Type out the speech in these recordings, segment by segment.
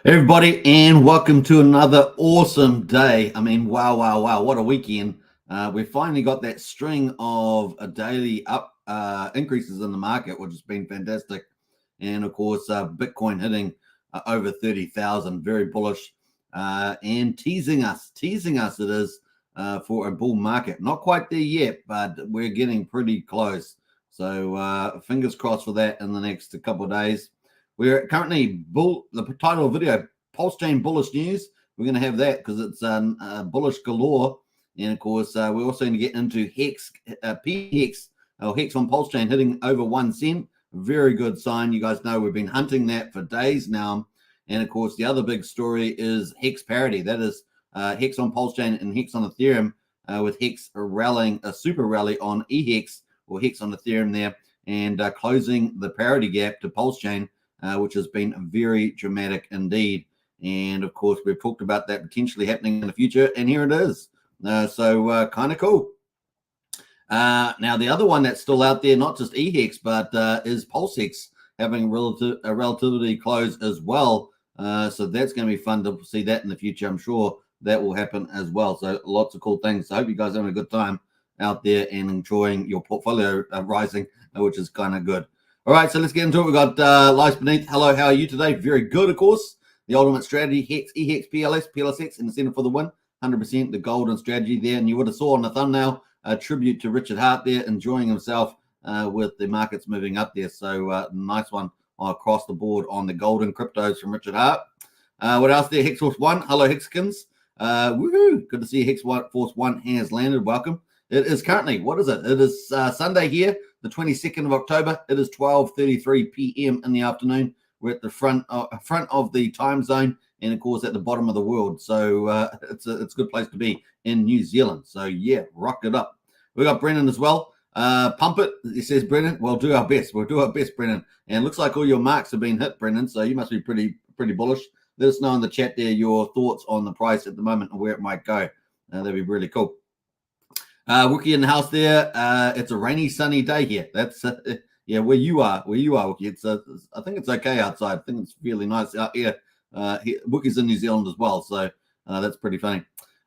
Everybody, and welcome to another awesome day. I mean, wow, what a weekend. We finally got that string of daily up increases in the market, which has been fantastic. And of course, Bitcoin hitting over 30,000, very bullish, and teasing us it is for a bull market. Not quite there yet, but we're getting pretty close. So fingers crossed for that in the next couple of days. We're currently the title of the video, Pulsechain bullish news. We're going to have that because it's bullish galore. And of course, we're also going to get into Hex, PHEX, or Hex on Pulsechain hitting over 1 cent. Very good sign. You guys know we've been hunting that for days now. And of course, the other big story is Hex Parity. That is Hex on Pulsechain and Hex on Ethereum, with Hex rallying a super rally on EHEX or Hex on Ethereum there, and closing the parity gap to Pulsechain. Which has been very dramatic indeed. And of course, we've talked about that potentially happening in the future, and here it is. So kind of cool. Now, the other one that's still out there, not just EHEX, but is Pulsechain having a relativity close as well. So that's going to be fun to see that in the future. I'm sure that will happen as well. So lots of cool things. So I hope you guys are having a good time out there and enjoying your portfolio rising, which is kind of good. All right, so let's get into it. We've got Lives Beneath. Hello, how are you today? Very good, of course. The ultimate strategy, Hex, EHEX, PLSX, in the center for the win. 100% the golden strategy there. And you would have saw on the thumbnail a tribute to Richard Hart there, enjoying himself with the markets moving up there. So nice one across the board on the golden cryptos from Richard Hart. What else there? Hex Force 1. Hello, Hexkins. Woohoo! Good to see Hex Force 1 has landed. Welcome. It is currently, what is it? It is Sunday here, the 22nd of October. It is 12:33 p.m. in the afternoon. We're at the front of the time zone, and of course at the bottom of the world. So it's a good place to be in New Zealand. So yeah, rock it up. We got Brennan as well. Pump it, he says Brennan. We'll do our best. We'll do our best, Brennan. And it looks like all your marks have been hit, Brennan. So you must be pretty bullish. Let us know in the chat there your thoughts on the price at the moment and where it might go. That'd be really cool. Wookie in the house there. It's a rainy, sunny day here. That's yeah, where you are, Wookie. It's I think it's okay outside. I think it's fairly nice out here. Wookie's in New Zealand as well, so that's pretty funny.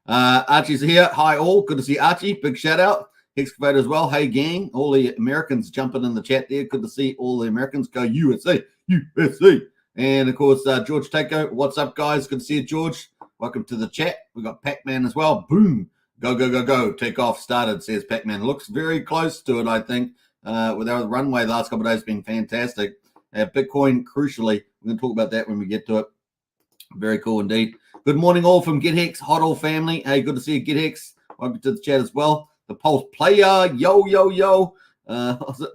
Archie's here. Hi all. Good to see Archie. Big shout out. Excavator as well. Hey gang. All the Americans jumping in the chat there. Good to see all the Americans go USA, USA. And of course, George Tako. What's up, guys? Good to see you, George. Welcome to the chat. We got Pac-Man as well. Boom. Go. Take off started, says Pac-Man. Looks very close to it, I think. With our runway the last couple of days been fantastic. Bitcoin, crucially, we're going to talk about that when we get to it. Very cool indeed. Good morning all from GetHex, hot all family. Hey, good to see you, GetHex. Welcome to the chat as well. The Pulse player, yo. What's it?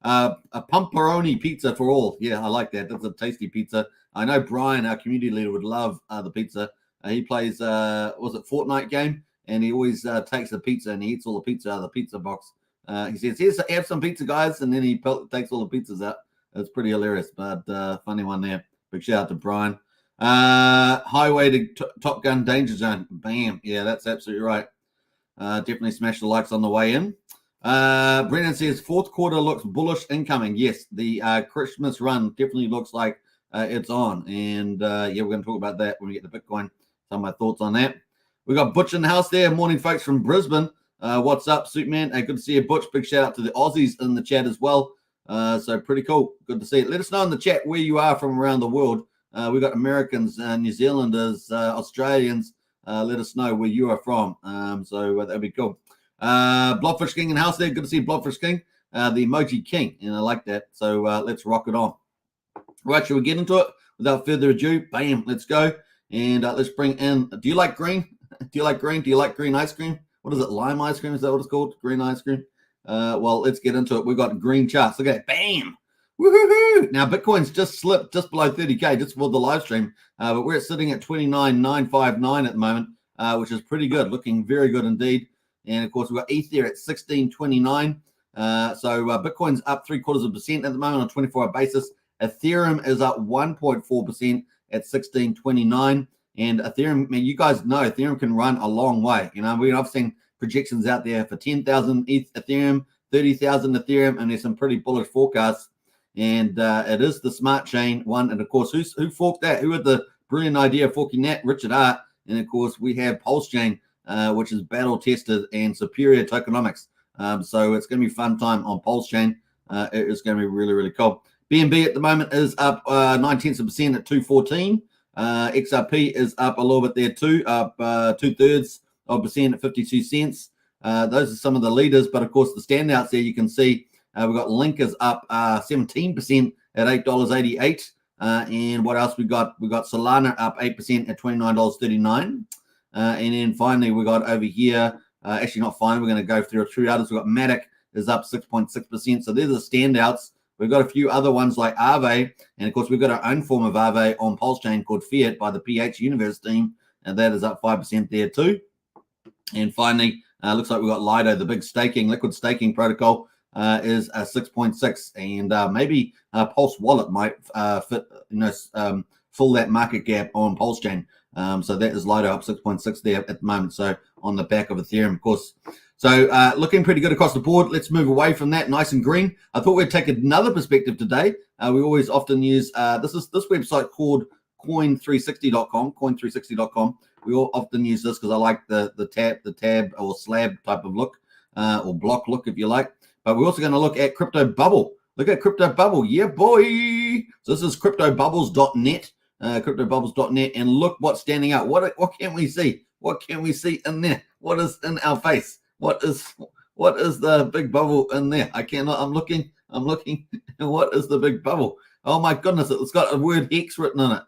A pumperoni pizza for all. Yeah, I like that. That's a tasty pizza. I know Brian, our community leader, would love the pizza. He plays, was it Fortnite game? And he always takes the pizza and he eats all the pizza out of the pizza box. He says, "Here's have some pizza, guys," and then he takes all the pizzas out. It's pretty hilarious, but funny one there. Big shout out to Brian. Highway to Top Gun Danger Zone. Bam. Yeah, that's absolutely right. Definitely smash the likes on the way in. Brennan says, fourth quarter looks bullish incoming. Yes, the Christmas run definitely looks like it's on. And yeah, we're going to talk about that when we get to Bitcoin. Some of my thoughts on that. We got Butch in the house there. Morning, folks, from Brisbane. What's up, Superman? Good to see you, Butch. Big shout out to the Aussies in the chat as well. So pretty cool. Good to see it. Let us know in the chat where you are from around the world. We got Americans, New Zealanders, Australians. Let us know where you are from. So that'd be cool. Blobfish King in the house there. Good to see Blobfish King, the emoji king, and I like that. So let's rock it on. Right, shall we get into it? Without further ado, bam, let's go. And let's bring in, do you like green? Do you like green? Do you like green ice cream? What is it? Lime ice cream? Is that what it's called? Green ice cream? Well, let's get into it. We've got green charts. Look at it. Bam. Woohoo! Now, Bitcoin's just slipped just below 30K just for the live stream. But we're sitting at 29,959 at the moment, which is pretty good. Looking very good indeed. And, of course, we've got ETH there at 1629. So Bitcoin's up 0.75% at the moment on a 24-hour basis. Ethereum is up 1.4% at 1629. And Ethereum, I mean, you guys know Ethereum can run a long way. You know, I've seen projections out there for 10,000 Ethereum, 30,000 Ethereum, and there's some pretty bullish forecasts. and it is the smart chain one. And of course, who forked that? Who had the brilliant idea of forking that? Richard Hart. And of course, we have Pulsechain, which is battle tested and superior tokenomics. So it's going to be fun time on Pulsechain. It is going to be really, really cool. BNB at the moment is up 0.9% at 214. XRP is up a little bit there too, up 0.2% at 52 cents. Those are some of the leaders, but of course the standouts there you can see we've got Link is up 17% at $8.88. And what else we got? We got Solana up 8% at $29.39. And then finally we got over here, actually not finally, we're going to go through a few others. We've got Matic is up 6.6%. So these are the standouts. We've got a few other ones like Aave, and of course we've got our own form of Aave on Pulsechain called Fiat by the PH Universe team, and that is up 5% there too. And finally, looks like we've got Lido, the big liquid staking protocol, is 6.6, and maybe Pulse Wallet might fit, fill that market gap on Pulsechain. So that is Lido up 6.6 there at the moment. So on the back of Ethereum, of course. So looking pretty good across the board. Let's move away from that, nice and green. I thought we'd take another perspective today. We always often use this website called coin360.com. Coin360.com. We all often use this because I like the tab or slab type of look or block look if you like. But we're also going to look at Crypto Bubble. Look at Crypto Bubble, yeah boy. So this is cryptobubbles.net. Cryptobubbles.net, and look what's standing out. What can we see? What can we see in there? What is in our face? What is the big bubble in there? I'm looking. What is the big bubble? Oh my goodness, it's got a word Hex written on it.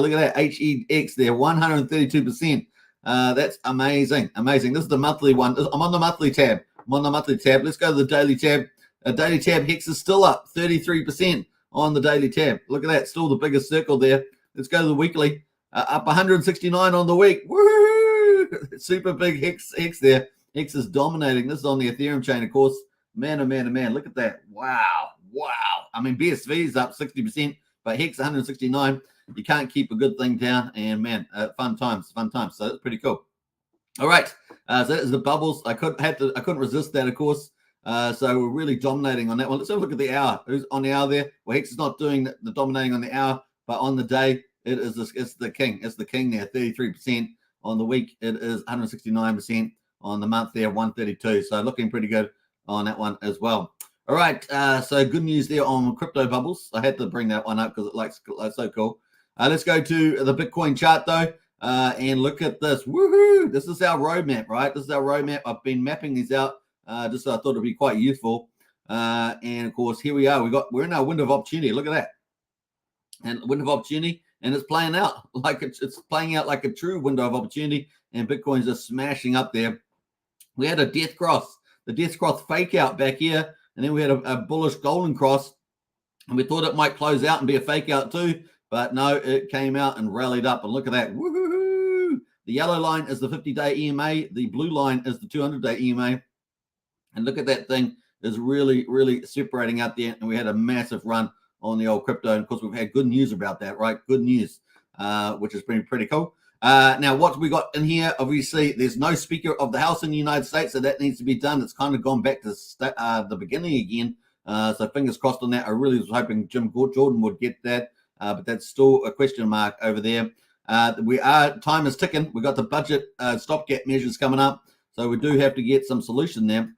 Look at that, HEX there, 132%. That's amazing. This is the monthly one. I'm on the monthly tab. Let's go to the daily tab. Daily tab Hex is still up 33% on the daily tab. Look at that, still the biggest circle there. Let's go to the weekly. Up 169 on the week. Woo! Super big Hex there. Hex is dominating. This is on the Ethereum chain, of course. Man, oh man, oh man. Look at that. Wow. I mean, BSV is up 60%, but Hex 169. You can't keep a good thing down. And man, fun times. So that's pretty cool. All right. So that is the bubbles. I couldn't resist that, of course. So we're really dominating on that one. Let's have a look at the hour. Who's on the hour there? Well, Hex is not doing the dominating on the hour, but on the day, it's the king. It's the king there, 33%. On the week, it is 169%. On the month there, 132. So looking pretty good on that one as well. All right. So good news there on Crypto Bubbles. I had to bring that one up because it looks so cool. Let's go to the Bitcoin chart though, and look at this. Woohoo! This is our roadmap, right? This is our roadmap. I've been mapping these out just so I thought it'd be quite useful. And of course, here we are. We're in our window of opportunity. Look at that. And window of opportunity, and it's playing out like it's playing out like a true window of opportunity. And Bitcoin's just smashing up there. We had a death cross, the death cross fake out back here, and then we had a bullish golden cross, and we thought it might close out and be a fake out too, but no, it came out and rallied up. And look at that, woohoo! The yellow line is the 50-day EMA, the blue line is the 200-day EMA, and look at that thing is really, really separating out there. And we had a massive run on the old crypto, and of course we've had good news about that, right? Good news, which has been pretty cool. Now, what we got in here, obviously, there's no Speaker of the House in the United States, so that needs to be done. It's kind of gone back to the beginning again. So fingers crossed on that. I really was hoping Jim Jordan would get that, but that's still a question mark over there. Time is ticking. We've got the budget stopgap measures coming up, so we do have to get some solution there.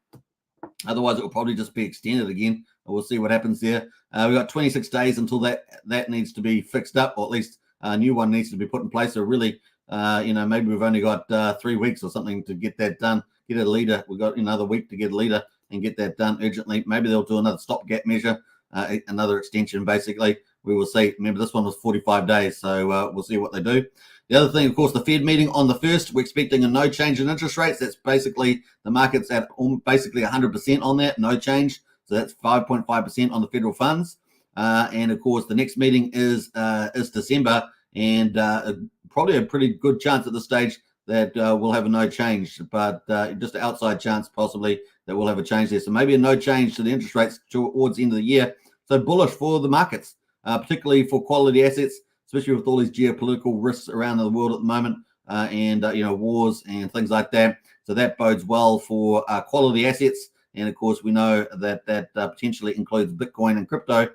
Otherwise, it will probably just be extended again. We'll see what happens there. We've got 26 days until that needs to be fixed up, or at least a new one needs to be put in place. So really, maybe we've only got 3 weeks or something to get that done. Get a leader. We've got another week to get a leader and get that done urgently. Maybe they'll do another stopgap measure, another extension, basically. We will see. Remember, this one was 45 days, so we'll see what they do. The other thing, of course, the Fed meeting on the 1st, we're expecting a no change in interest rates. That's basically the market's at basically 100% on that, no change. So that's 5.5% on the federal funds. And of course, the next meeting is December, and probably a pretty good chance at this stage that we'll have a no change, but just an outside chance possibly that we'll have a change there. So maybe a no change to the interest rates towards the end of the year. So bullish for the markets, particularly for quality assets, especially with all these geopolitical risks around the world at the moment, and wars and things like that. So that bodes well for quality assets. And of course, we know that potentially includes Bitcoin and crypto.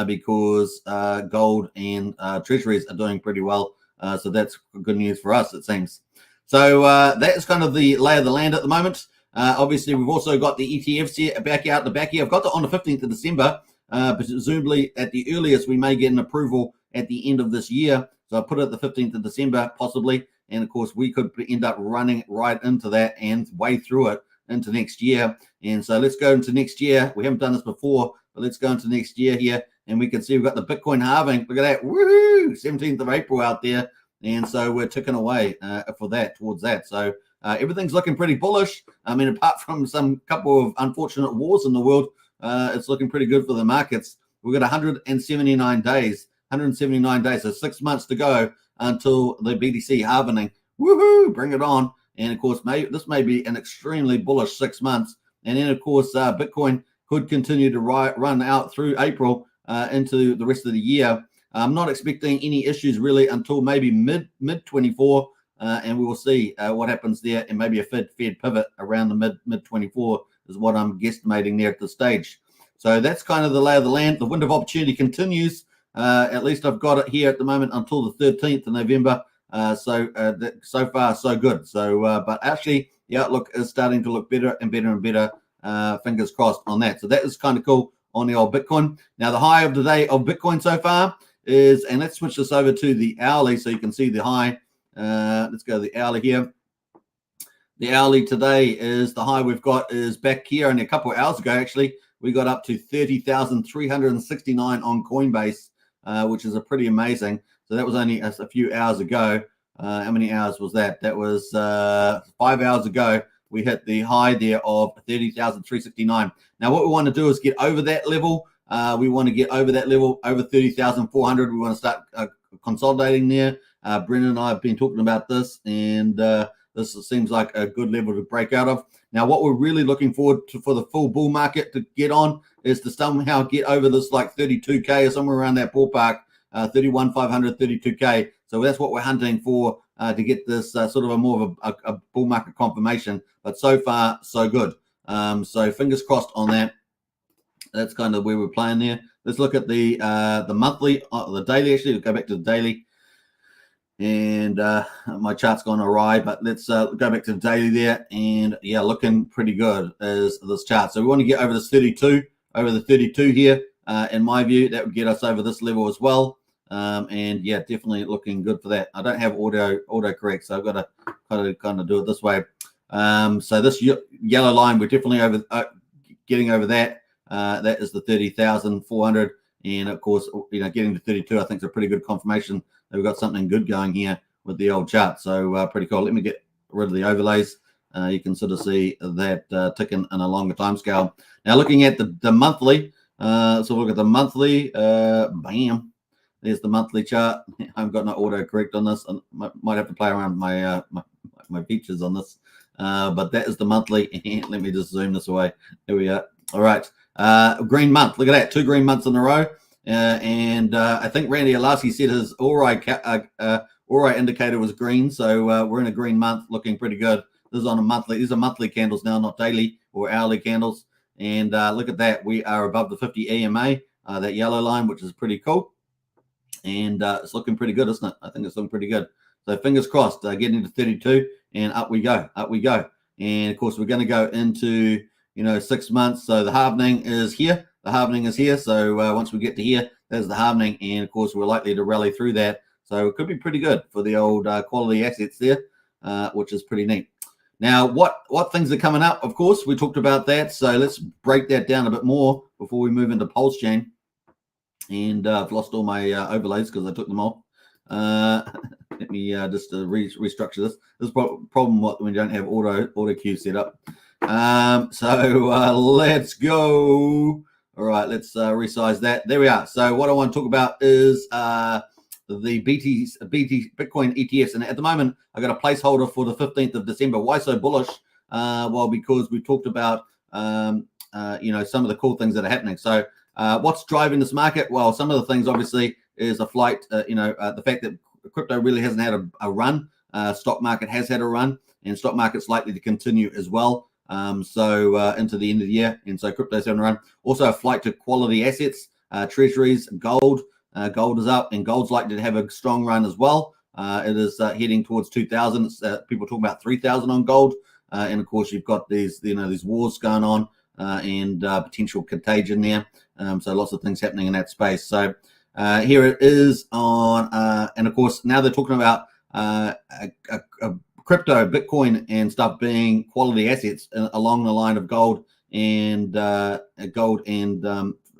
because gold and treasuries are doing pretty well. So that's good news for us, it seems. So that is kind of the lay of the land at the moment. Obviously, we've also got the ETFs here back out the back here. I've got that on the 15th of December, but presumably at the earliest, we may get an approval at the end of this year. So I put it at the 15th of December, possibly. And of course, we could end up running right into that and way through it into next year. And so let's go into next year. We haven't done this before, but let's go into next year here. And we can see we've got the Bitcoin halving. Look at that. Woohoo! 17th of April out there. And so we're ticking away for that, towards that. So everything's looking pretty bullish. I mean, apart from some couple of unfortunate wars in the world, it's looking pretty good for the markets. We've got 179 days, 179 days, so 6 months to go until the BTC halving. Woohoo! Bring it on. And of course, this may be an extremely bullish 6 months. And then, of course, Bitcoin could continue to run out through April into the rest of the year. I'm not expecting any issues really until maybe mid 24, and we will see what happens there, and maybe a Fed pivot around the mid 24 is what I'm guesstimating there at this stage. So that's kind of the lay of the land. The window of opportunity continues. At least I've got it here at the moment until the 13th of November. So far so good. So but actually the outlook is starting to look better and better and better. Fingers crossed on that. So that is kind of cool on the old Bitcoin. Now the high of the day of Bitcoin so far is, and let's switch this over to the hourly so you can see the high. Let's go to the hourly here. The hourly today is the high we've got is back here, and a couple of hours ago actually we got up to 30,369 on Coinbase, which is a pretty amazing. So that was only a few hours ago. How many hours was that? That was 5 hours ago. We hit the high there of 30,369. Now what we want to do is get over that level. We want to get over that level, over 30,400. We want to start consolidating there. Brendan and I have been talking about this, and this seems like a good level to break out of. Now, what we're really looking forward to for the full bull market to get on is to somehow get over this like 32K or somewhere around that ballpark, 31,500, 32K. So that's what we're hunting for to get this sort of a more of a bull market confirmation. But so far, so good. So fingers crossed on that. That's kind of where we're playing there. Let's look at the monthly, the daily. Actually, we'll go back to the daily. And my chart's gone awry, but let's go back to the daily there. And yeah, looking pretty good is this chart. So we want to get over this 32, over the 32 here. In my view, that would get us over this level as well. And yeah, definitely looking good for that. I don't have auto correct, so I've got to kind of do it this way. So this yellow line, we're definitely over getting over that. That is the 30,400. And of course, getting to 32, I think is a pretty good confirmation that we've got something good going here with the old chart. So pretty cool. Let me get rid of the overlays. You can sort of see that ticking in a longer time scale. Now looking at the monthly, so look at the monthly, bam. There's the monthly chart. I haven't got no auto correct on this. I might have to play around with my features on this. But that is the monthly. Let me just zoom this away. There we are. All right. Green month. Look at that. 2 green months in a row. And I think Randy Alassi said his Ori indicator was green. So we're in a green month, looking pretty good. This is on a monthly. These are monthly candles now, not daily or hourly candles. And look at that. We are above the 50 EMA, that yellow line, which is pretty cool. And it's looking pretty good, isn't it? I think it's looking pretty good. So fingers crossed, getting into 32, and up we go, up we go. And of course, we're going to go into 6 months. So the halvening is here. The halvening is here. So once we get to here, there's the halvening, and of course, we're likely to rally through that. So it could be pretty good for the old quality assets there, which is pretty neat. Now, what things are coming up? Of course, we talked about that. So let's break that down a bit more before we move into Pulsechain. And I've lost all my overlays because I took them off. Let me just restructure this. This is problem when you don't have auto queue set up. So let's go. All right, let's resize that. There we are. So what I want to talk about is the Bitcoin ETFs. And at the moment, I got a placeholder for the 15th of December. Why so bullish? Well, because we talked about some of the cool things that are happening. So what's driving this market? Well, some of the things obviously is a flight, the fact that crypto really hasn't had a run. Stock market has had a run, and stock market's likely to continue as well. So into the end of the year, and so crypto's having a run. Also a flight to quality assets. treasuries, gold. Gold is up, and gold's likely to have a strong run as well. It is heading towards 2,000. People talk about 3,000 on gold, and of course you've got these wars going on and potential contagion there. So lots of things happening in that space. So here it is on, and of course now they're talking about crypto, Bitcoin, and stuff being quality assets along the line of gold and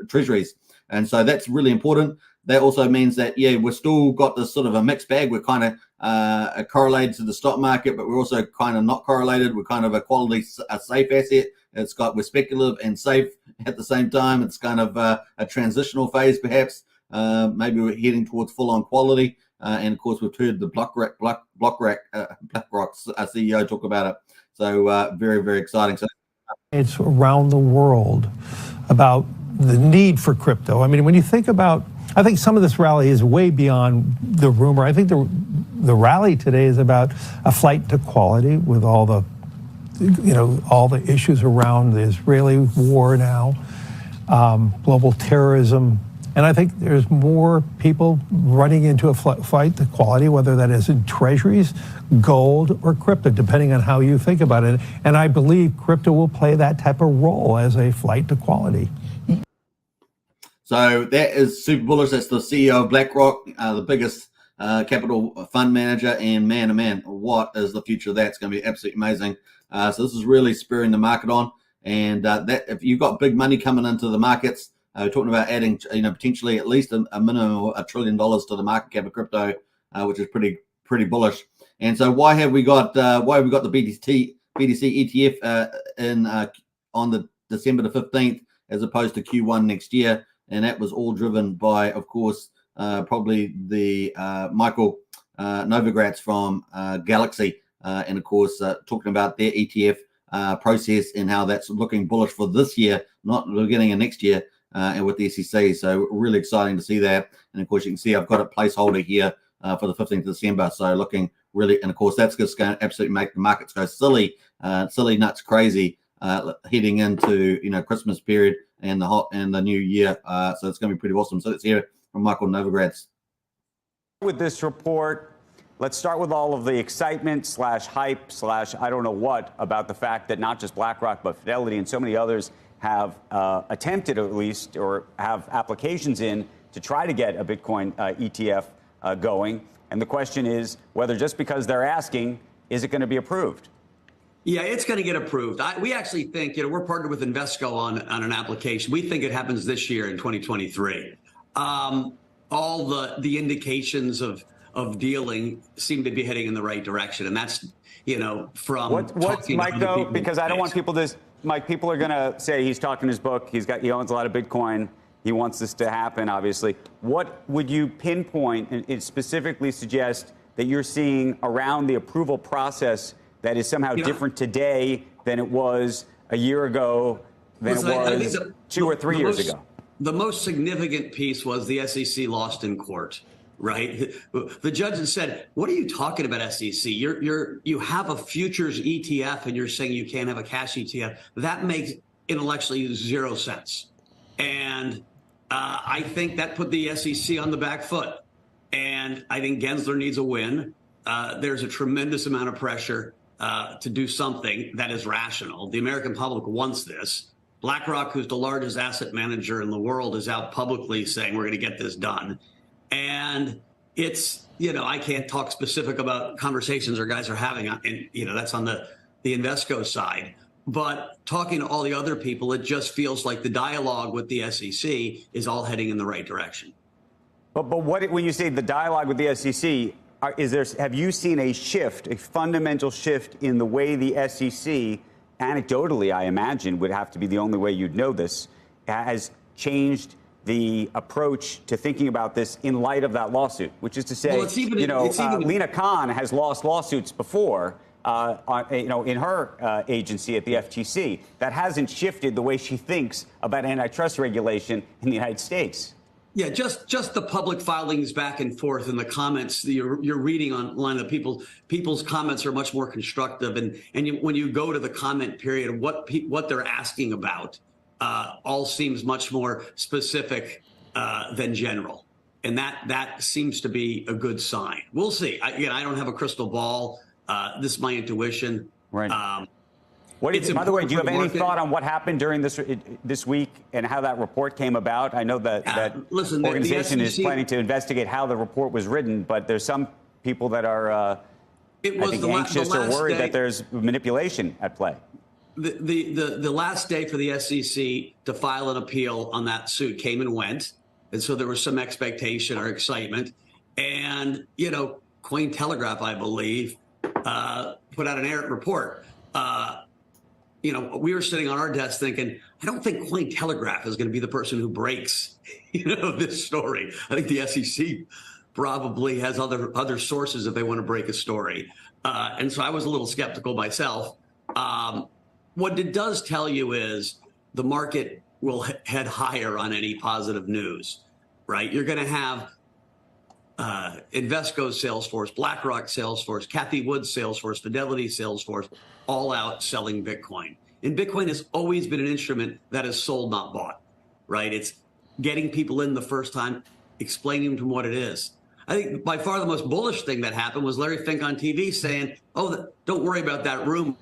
treasuries, and so that's really important. That also means that, yeah, we're still got this sort of a mixed bag. We're kind of correlated to the stock market, but we're also kind of not correlated. We're kind of a quality, a safe asset. We're speculative and safe at the same time. It's kind of a transitional phase, perhaps. Maybe we're heading towards full-on quality. And of course, we've heard the BlackRock CEO talk about it. So very, very exciting. So it's around the world about the need for crypto. I mean, when you think about, I think some of this rally is way beyond the rumor. I think the rally today is about a flight to quality with all the, all the issues around the Israeli war now, global terrorism. And I think there's more people running into a flight to quality, whether that is in treasuries, gold, or crypto, depending on how you think about it. And I believe crypto will play that type of role as a flight to quality. So that is super bullish. That's the CEO of BlackRock, the biggest capital fund manager. And man, oh man, what is the future of that? It's going to be absolutely amazing. So this is really spurring the market on. And that if you've got big money coming into the markets, we're talking about adding, potentially at least a minimum of $1 trillion to the market cap of crypto, which is pretty bullish. And so why have we got the BTC ETF on the December the 15th as opposed to Q1 next year? And that was all driven by, of course, probably the Michael Novogratz from Galaxy, and of course talking about their ETF process and how that's looking bullish for this year, not the beginning of next year. And with the SEC, so really exciting to see that. And of course, you can see I've got a placeholder here for the 15th of December. So looking really, and of course, that's just going to absolutely make the markets go silly nuts, crazy, heading into Christmas period and the new year. So it's going to be pretty awesome. So let's hear from Michael Novogratz. With this report, let's start with all of the excitement / hype / I don't know what about the fact that not just BlackRock but Fidelity and so many others have attempted, at least, or have applications in to try to get a Bitcoin ETF going. And the question is whether just because they're asking, is it going to be approved? Yeah, it's going to get approved. We actually think, we're partnered with Invesco on an application. We think it happens this year in 2023. All the indications of dealing seem to be heading in the right direction. And that's, from what's Mike, though, because I don't want people to... Mike, people are going to say he's talking his book. He owns a lot of Bitcoin. He wants this to happen, obviously. What would you pinpoint and specifically suggest that you're seeing around the approval process that is somehow different today than it was a year ago, than it was 2 or 3 years ago? The most significant piece was the SEC lost in court. Right. The judge had said, what are you talking about, SEC? You have a futures ETF and you're saying you can't have a cash ETF. That makes intellectually zero sense. And I think that put the SEC on the back foot. And I think Gensler needs a win. There's a tremendous amount of pressure to do something that is rational. The American public wants this. BlackRock, who's the largest asset manager in the world, is out publicly saying we're going to get this done. And it's, I can't talk specific about conversations our guys are having, and, that's on the Invesco side. But talking to all the other people, it just feels like the dialogue with the SEC is all heading in the right direction. But when you say the dialogue with the SEC, have you seen a fundamental shift in the way the SEC, anecdotally, I imagine, would have to be the only way you'd know this, has changed the approach to thinking about this in light of that lawsuit, which is to say, Lena Khan has lost lawsuits before, in her agency at the FTC. That hasn't shifted the way she thinks about antitrust regulation in the United States. Yeah, just the public filings back and forth and the comments you're reading online, the people's comments are much more constructive. And when you go to the comment period, what they're asking about all seems much more specific than general. And that seems to be a good sign. We'll see. Again, I don't have a crystal ball. This is my intuition. Right. By the way, do you have any thought on what happened during this week and how that report came about? I know that listen, organization the is planning to investigate how the report was written, but there's some people that are I think anxious or worried that there's manipulation at play. The last day for the SEC to file an appeal on that suit came and went. And so there was some expectation or excitement. And, Cointelegraph, I believe, put out an errant report. We were sitting on our desk thinking, I don't think Cointelegraph is going to be the person who breaks, this story. I think the SEC probably has other sources if they want to break a story. And so I was a little skeptical myself. What it does tell you is the market will head higher on any positive news, right? You're going to have Invesco's Salesforce, BlackRock Salesforce, Cathie Wood's Salesforce, Fidelity Salesforce, all out selling Bitcoin. And Bitcoin has always been an instrument that is sold, not bought, right? It's getting people in the first time, explaining to them what it is. I think by far the most bullish thing that happened was Larry Fink on TV saying, don't worry about that rumor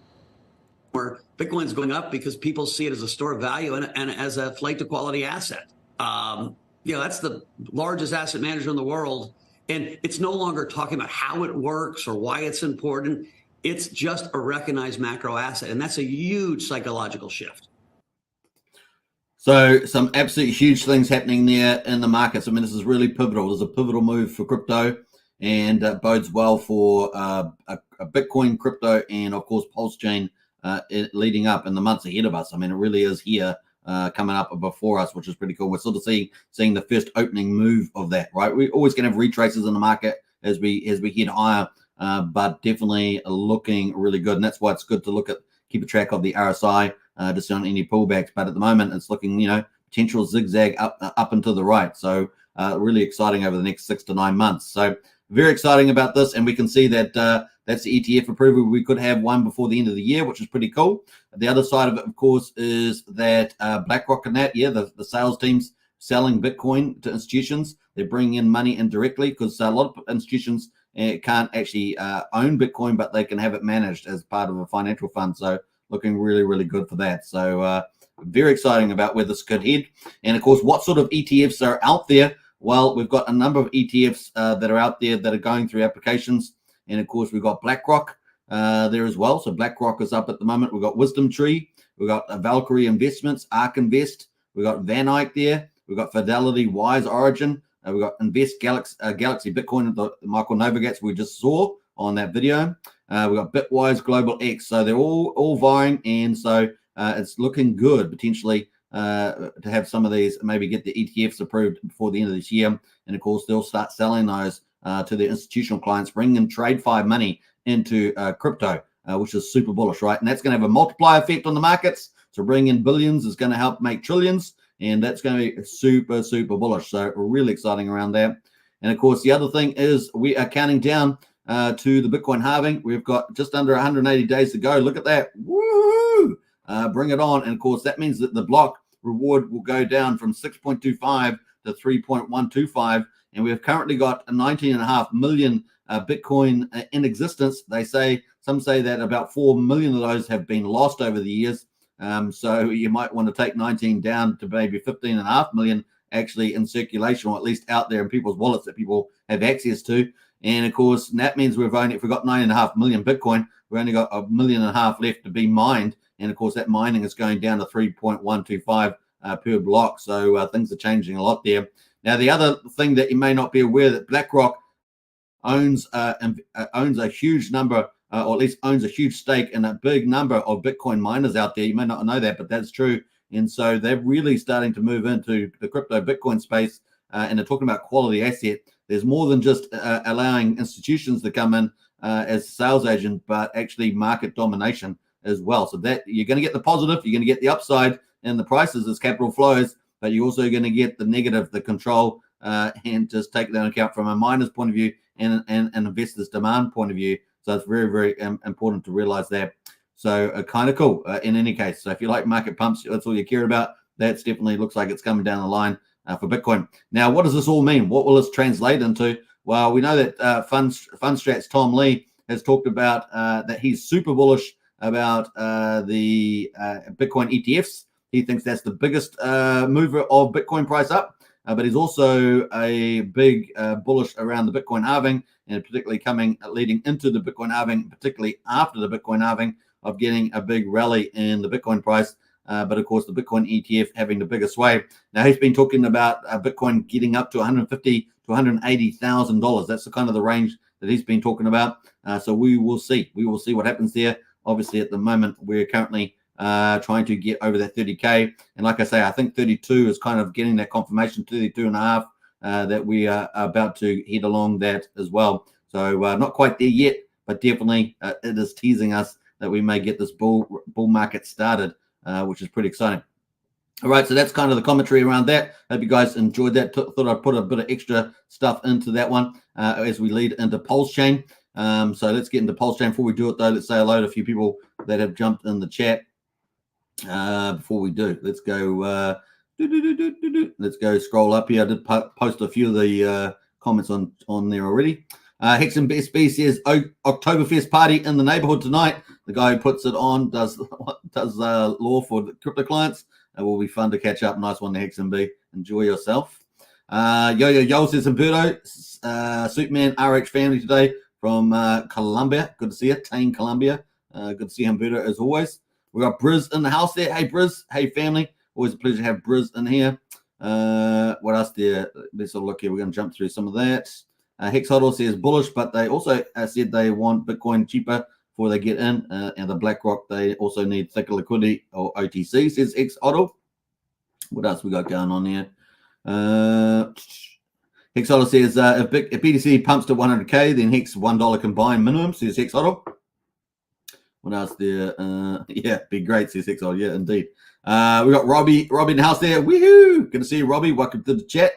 where Bitcoin's going up because people see it as a store of value and as a flight to quality asset. That's the largest asset manager in the world. And it's no longer talking about how it works or why it's important. It's just a recognized macro asset. And that's a huge psychological shift. So some absolutely huge things happening there in the markets. I mean, this is really pivotal. There's a pivotal move for crypto and bodes well for a Bitcoin, crypto, and of course, Pulsechain leading up in the months ahead of us. I mean, it really is here coming up before us, which is pretty cool. We're sort of seeing the first opening move of that, right? We're always going to have retraces in the market as we head higher, but definitely looking really good. And that's why it's good to keep a track of the RSI to see on any pullbacks. But at the moment, it's looking, potential zigzag up and to the right. So really exciting over the next 6 to 9 months. So very exciting about this. And we can see that that's the ETF approval. We could have one before the end of the year, which is pretty cool. The other side of it, of course, is that BlackRock and that, the sales teams selling Bitcoin to institutions. They're bringing in money indirectly because a lot of institutions can't actually own Bitcoin, but they can have it managed as part of a financial fund. So looking really, really good for that. So very exciting about where this could head. And of course, what sort of ETFs are out there? Well, we've got a number of ETFs that are out there that are going through applications. And of course, we've got BlackRock there as well. So BlackRock is up at the moment. We've got Wisdom Tree. We've got Valkyrie Investments, ARK Invest. We've got Van Eyck there. We've got Fidelity Wise Origin. We've got Invest Galaxy Bitcoin, the Michael Novogratz we just saw on that video. We've got Bitwise Global X. So they're all vying. And so it's looking good potentially to have some of these, maybe get the ETFs approved before the end of this year. And of course, they'll start selling those to their institutional clients, bringing in TradeFi money into crypto, which is super bullish, right? And that's going to have a multiplier effect on the markets. So bringing in billions is going to help make trillions, and that's going to be super, super bullish. So really exciting around that. And of course, the other thing is we are counting down to the Bitcoin halving. We've got just under 180 days to go. Look at that. Woo! Bring it on. And of course, that means that the block reward will go down from 6.25 to 3.125. And we've currently got 19.5 million Bitcoin in existence. Some say that about 4 million of those have been lost over the years. So you might want to take 19 down to maybe 15.5 million actually in circulation, or at least out there in people's wallets that people have access to. And of course, that means if we've got 9.5 million Bitcoin, we've only got 1.5 million left to be mined. And of course, that mining is going down to 3.125 per block. So things are changing a lot there. Now, the other thing that you may not be aware that BlackRock owns a huge number, or at least owns a huge stake in a big number of Bitcoin miners out there. You may not know that, but that's true. And so they're really starting to move into the crypto Bitcoin space, and they're talking about quality asset. There's more than just allowing institutions to come in as sales agent, but actually market domination as well. So that you're going to get the positive, you're going to get the upside in the prices as capital flows, but you're also going to get the negative, the control, and just take that into account from a miner's point of view and an investor's demand point of view. So it's very, very important to realize that. So kind of cool in any case. So if you like market pumps, that's all you care about. That's definitely looks like it's coming down the line for Bitcoin. Now, what does this all mean? What will this translate into? Well, we know that FundStrat's Tom Lee has talked about that he's super bullish about the Bitcoin ETFs. He thinks that's the biggest mover of Bitcoin price up. But he's also a big bullish around the Bitcoin halving, and particularly leading into the Bitcoin halving, particularly after the Bitcoin halving, of getting a big rally in the Bitcoin price. But of course, the Bitcoin ETF having the biggest sway. Now, he's been talking about Bitcoin getting up to $150,000 to $180,000. That's the kind of the range that he's been talking about. So we will see. We will see what happens there. Obviously, at the moment, we're currently trying to get over that 30K. And like I say, I think 32 is kind of getting that confirmation, 32.5, that we are about to head along that as well. So not quite there yet, but definitely it is teasing us that we may get this bull market started, which is pretty exciting. All right, so that's kind of the commentary around that. Hope you guys enjoyed that. Thought I'd put a bit of extra stuff into that one as we lead into Pulsechain. So let's get into Pulsechain. Before we do it, though, let's say hello to a few people that have jumped in the chat. Before we do, let's go. Let's go scroll up here. I did post a few of the comments on there already. Hex and BSB says Oktoberfest party in the neighborhood tonight. The guy who puts it on does law for the crypto clients. It will be fun to catch up. Nice one to Hex and B. Enjoy yourself. Yo says Humberto, Superman RH family today from Colombia. Good to see you, Tane, Colombia. Good to see Humberto as always. We got Briz in the house there. Hey, Briz. Hey, family. Always a pleasure to have Briz in here. What else there? Let's have a look here. We're going to jump through some of that. Hex Hodl says bullish, but they also said they want Bitcoin cheaper before they get in. And the BlackRock, they also need thicker liquidity or OTC, says Hex Hodl. What else we got going on here? Hex Hodl says if BTC pumps to 100K, then Hex $1 combined minimum, says Hex Hodl. What else there? Yeah, be great, says Hex Hodl. Yeah, indeed. We got Robbie in the house there. Woohoo! Good to see you, Robbie. Welcome to the chat.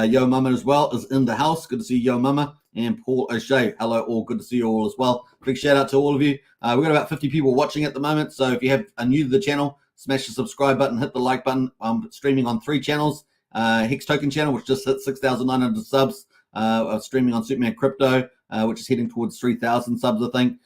Yo Mama as well is in the house. Good to see Yo Mama and Paul O'Shea. Hello, all. Good to see you all as well. Big shout out to all of you. We've got about 50 people watching at the moment. So if you are new to the channel, smash the subscribe button, hit the like button. I'm streaming on 3 channels. Hex Token channel, which just hit 6,900 subs. I'm streaming on Superman Crypto, which is heading towards 3,000 subs, I think.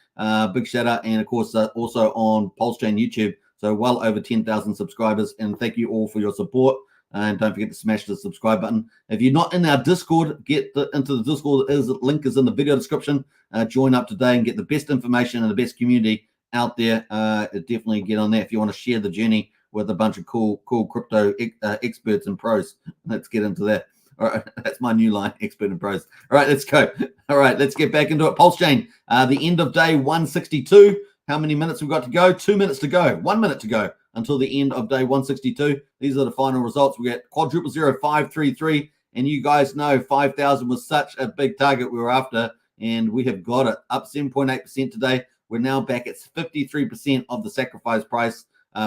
Big shout out. And of course, also on Pulsechain YouTube. So well over 10,000 subscribers. And thank you all for your support. And don't forget to smash the subscribe button. If you're not in our Discord, get into the Discord. The link is in the video description. Join up today and get the best information and the best community out there. Definitely get on there if you want to share the journey with a bunch of cool crypto experts and pros. Let's get into that. All right, that's my new line, expert and pros. All right, let's go. All right, let's get back into it. Pulsechain, the end of day 162. How many minutes we've got to go? 2 minutes to go. 1 minute to go until the end of day 162. These are the final results. We get quadruple 0533, and you guys know 5,000 was such a big target we were after, and we have got it up 7.8% today. We're now back at 53% of the sacrifice price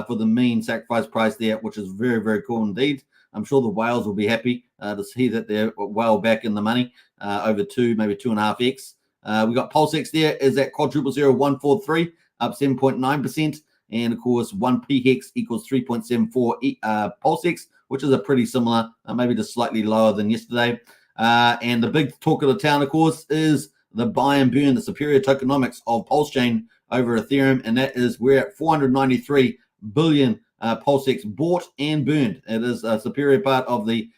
for the mean sacrifice price there, which is very, very cool indeed. I'm sure the whales will be happy to see that they're well back in the money, over 2, maybe 2.5x. We got PulseX there is at quadruple 0143, up 7.9%. And of course, 1p Hex equals 3.74 PulseX, which is a pretty similar, maybe just slightly lower than yesterday. And the big talk of the town, of course, is the buy and burn, the superior tokenomics of Pulsechain over Ethereum. And that is we're at 493 billion PulseX bought and burned. It is a superior part of the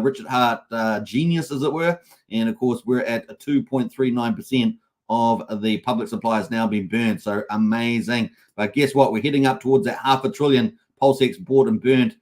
Richard Hart genius, as it were. And of course, we're at 2.39% of the public supply has now been burned. So amazing. But guess what? We're heading up towards that $500 billion PulseX bought and burned.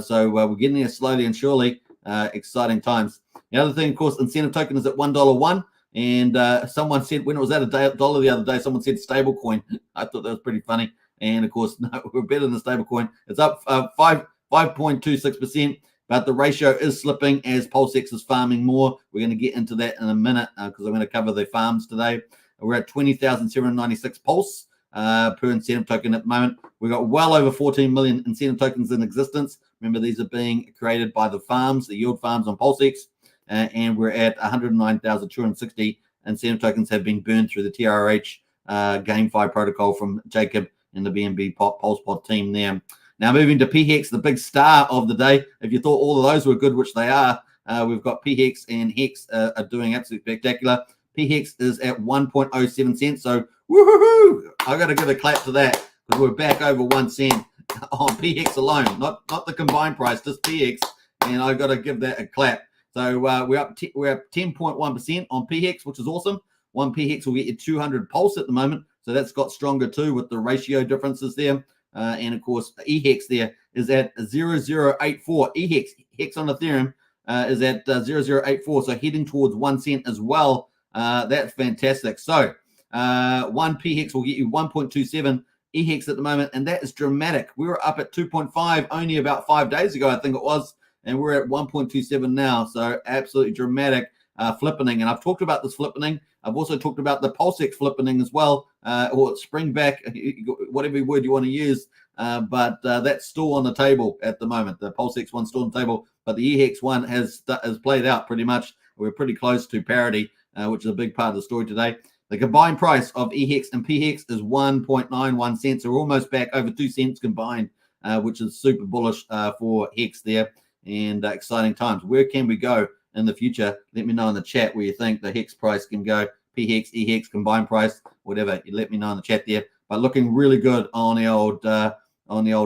So we're getting there slowly and surely. Exciting times. The other thing, of course, incentive token is at $1.01. And someone said when it was at $1 the other day, someone said stable coin. I thought that was pretty funny. And of course, no, we're better than the stable coin. It's up 5.26%. But the ratio is slipping as PulseX is farming more. We're going to get into that in a minute because I'm going to cover the farms today. We're at 20,796 Pulse per incentive token at the moment. We've got well over 14 million incentive tokens in existence. Remember, these are being created by the farms, the yield farms on PulseX. And we're at 109,260 incentive tokens have been burned through the TRH GameFi protocol from Jacob and the BNB Pulsepod team there. Now moving to PHEX, the big star of the day. If you thought all of those were good, which they are, we've got PHEX and Hex are doing absolutely spectacular. PHEX is at 1.07 cents. So woohoo! I got to give a clap to that because we're back over 1 cent on PHEX alone, not the combined price, just PHEX, and I got to give that a clap. So we're up 10.1% on PHEX, which is awesome. One PHEX will get you 200 pulse at the moment, so that's got stronger too with the ratio differences there. And of course, EHEX there is at 0.084. Hex on Ethereum is at 0.084, so heading towards 1 cent as well. That's fantastic. So one PHEX will get you 1.27 EHEX at the moment, and that is dramatic. We were up at 2.5 only about 5 days ago, I think it was, and we're at 1.27 now. So absolutely dramatic flippening. And I've talked about this flippening. I've also talked about the Pulsechain flippening as well, or spring back, whatever word you want to use. But that's still on the table at the moment. The Pulsechain one's still on the table, but the EHEX one has played out pretty much. We're pretty close to parity, which is a big part of the story today. The combined price of EHEX and PHEX is 1.91 cents. So we're almost back over 2 cents combined, which is super bullish for Hex there, and exciting times. Where can we go in the future? Let me know in the chat where you think the Hex price can go. PHEX, EHEX, combined price, whatever. You let me know in the chat there. But looking really good on the old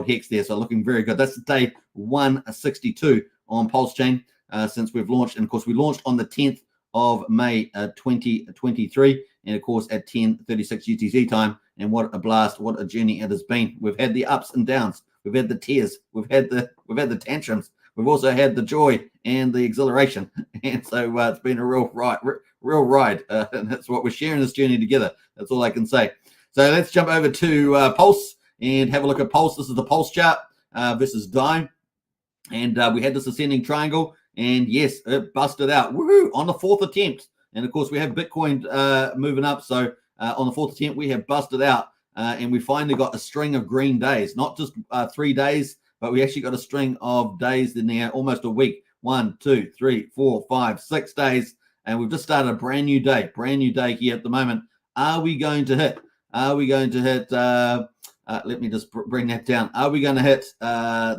Hex there. So looking very good. That's day 162 on Pulsechain since we've launched. And of course, we launched on the 10th of May 2023, and of course at 10:36 UTC time. And what a blast, what a journey it has been. We've had the ups and downs, we've had the tears, we've had the tantrums, we've also had the joy and the exhilaration, and so it's been a real ride, and that's what we're sharing this journey together. That's all I can say. So let's jump over to Pulse and have a look at Pulse. This is the Pulse chart versus DAI, and we had this ascending triangle. And yes, it busted out. Woohoo! On the 4th attempt. And of course, we have Bitcoin moving up. So on the 4th attempt, we have busted out. And we finally got a string of green days. Not just 3 days, but we actually got a string of days in there, almost a week. 1, 2, 3, 4, 5, 6 days. And we've just started a brand new day here at the moment. Are we going to hit? Let me just bring that down. Are we going to hit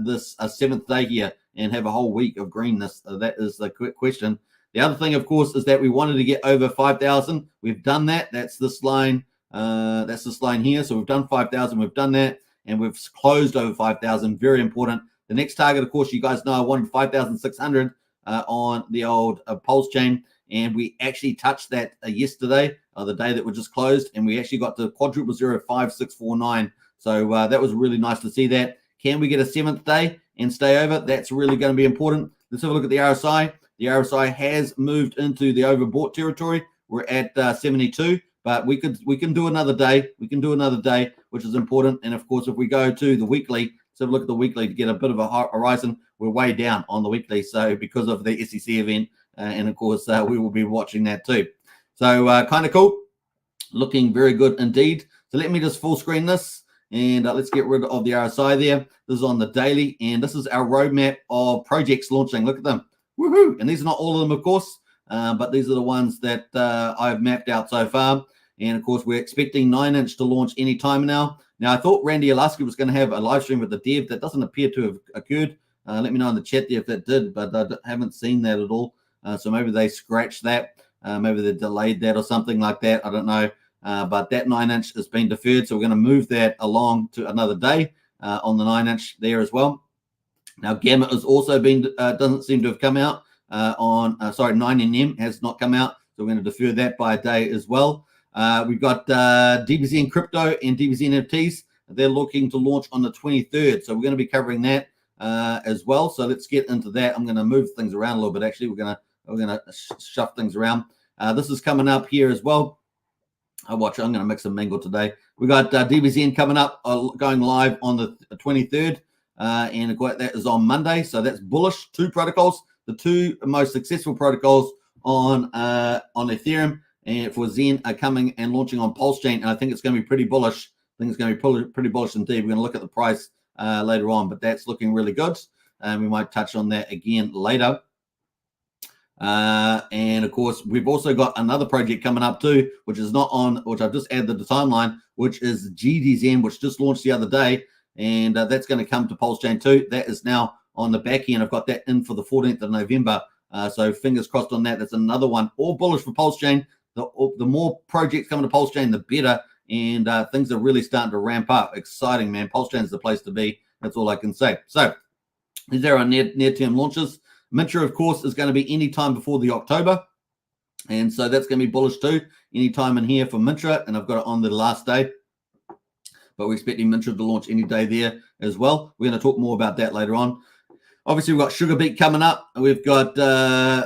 this 7th day here and have a whole week of greenness? That is the quick question. The other thing, of course, is that we wanted to get over 5,000. We've done that. That's this line. That's this line here. So we've done 5,000. We've done that, and we've closed over 5,000. Very important. The next target, of course, you guys know I wanted 5,600 on the old Pulsechain, and we actually touched that yesterday, the day that we just closed, and we actually got to quadruple 0.5649. So that was really nice to see that. Can we get a 7th day and stay over? That's really going to be important. Let's have a look at the RSI. The RSI has moved into the overbought territory. We're at 72, but we can do another day. We can do another day, which is important. And of course, if we go to the weekly, let's have a look at the weekly to get a bit of a horizon. We're way down on the weekly, so because of the SEC event, and of course, we will be watching that too. So kind of cool. Looking very good indeed. So let me just full screen this. And let's get rid of the RSI there. This is on the daily, and this is our roadmap of projects launching. Look at them. Woohoo! And these are not all of them, of course, but these are the ones that I've mapped out so far. And of course, we're expecting 9-inch to launch any time now. Now, I thought Randy Alaska was going to have a live stream with the dev. That doesn't appear to have occurred. Let me know in the chat there if that did, but I haven't seen that at all. So maybe they scratched that. Maybe they delayed that or something like that. I don't know. But that 9-inch has been deferred, so we're going to move that along to another day on the 9-inch there as well. Now, Gamma has also been doesn't seem to have come out on 9NM has not come out, so we're going to defer that by a day as well. We've got DBZN Crypto and DBZN NFTs. They're looking to launch on the 23rd, so we're going to be covering that as well. So let's get into that. I'm going to move things around a little bit. Actually, we're going to shove things around. This is coming up here as well. I'm going to mix and mingle today. We got DBZN coming up, going live on the 23rd, and that is on Monday. So that's Bullsh, 2 protocols, the 2 most successful protocols on Ethereum and for Zen are coming and launching on Pulsechain, and I think it's going to be pretty bullish. I think it's going to be pretty bullish indeed. We're going to look at the price later on, but that's looking really good, and we might touch on that again later. And of course, we've also got another project coming up too, which is not on, which I've just added to the timeline, which is GDZN, which just launched the other day. and that's going to come to Pulsechain too. That is now on the back end. I've got that in for the 14th of November. So fingers crossed on that. That's another one. All bullish for Pulsechain. The more projects coming to Pulsechain, the better. And things are really starting to ramp up. Exciting, man. Pulsechain is the place to be. That's all I can say. So these are our near-term launches. Mintra, of course, is going to be any time before the October. And so that's going to be bullish too. Any time in here for Mintra. And I've got it on the last day. But we're expecting Mintra to launch any day there as well. We're going to talk more about that later on. Obviously, we've got Sugar Beet coming up. We've got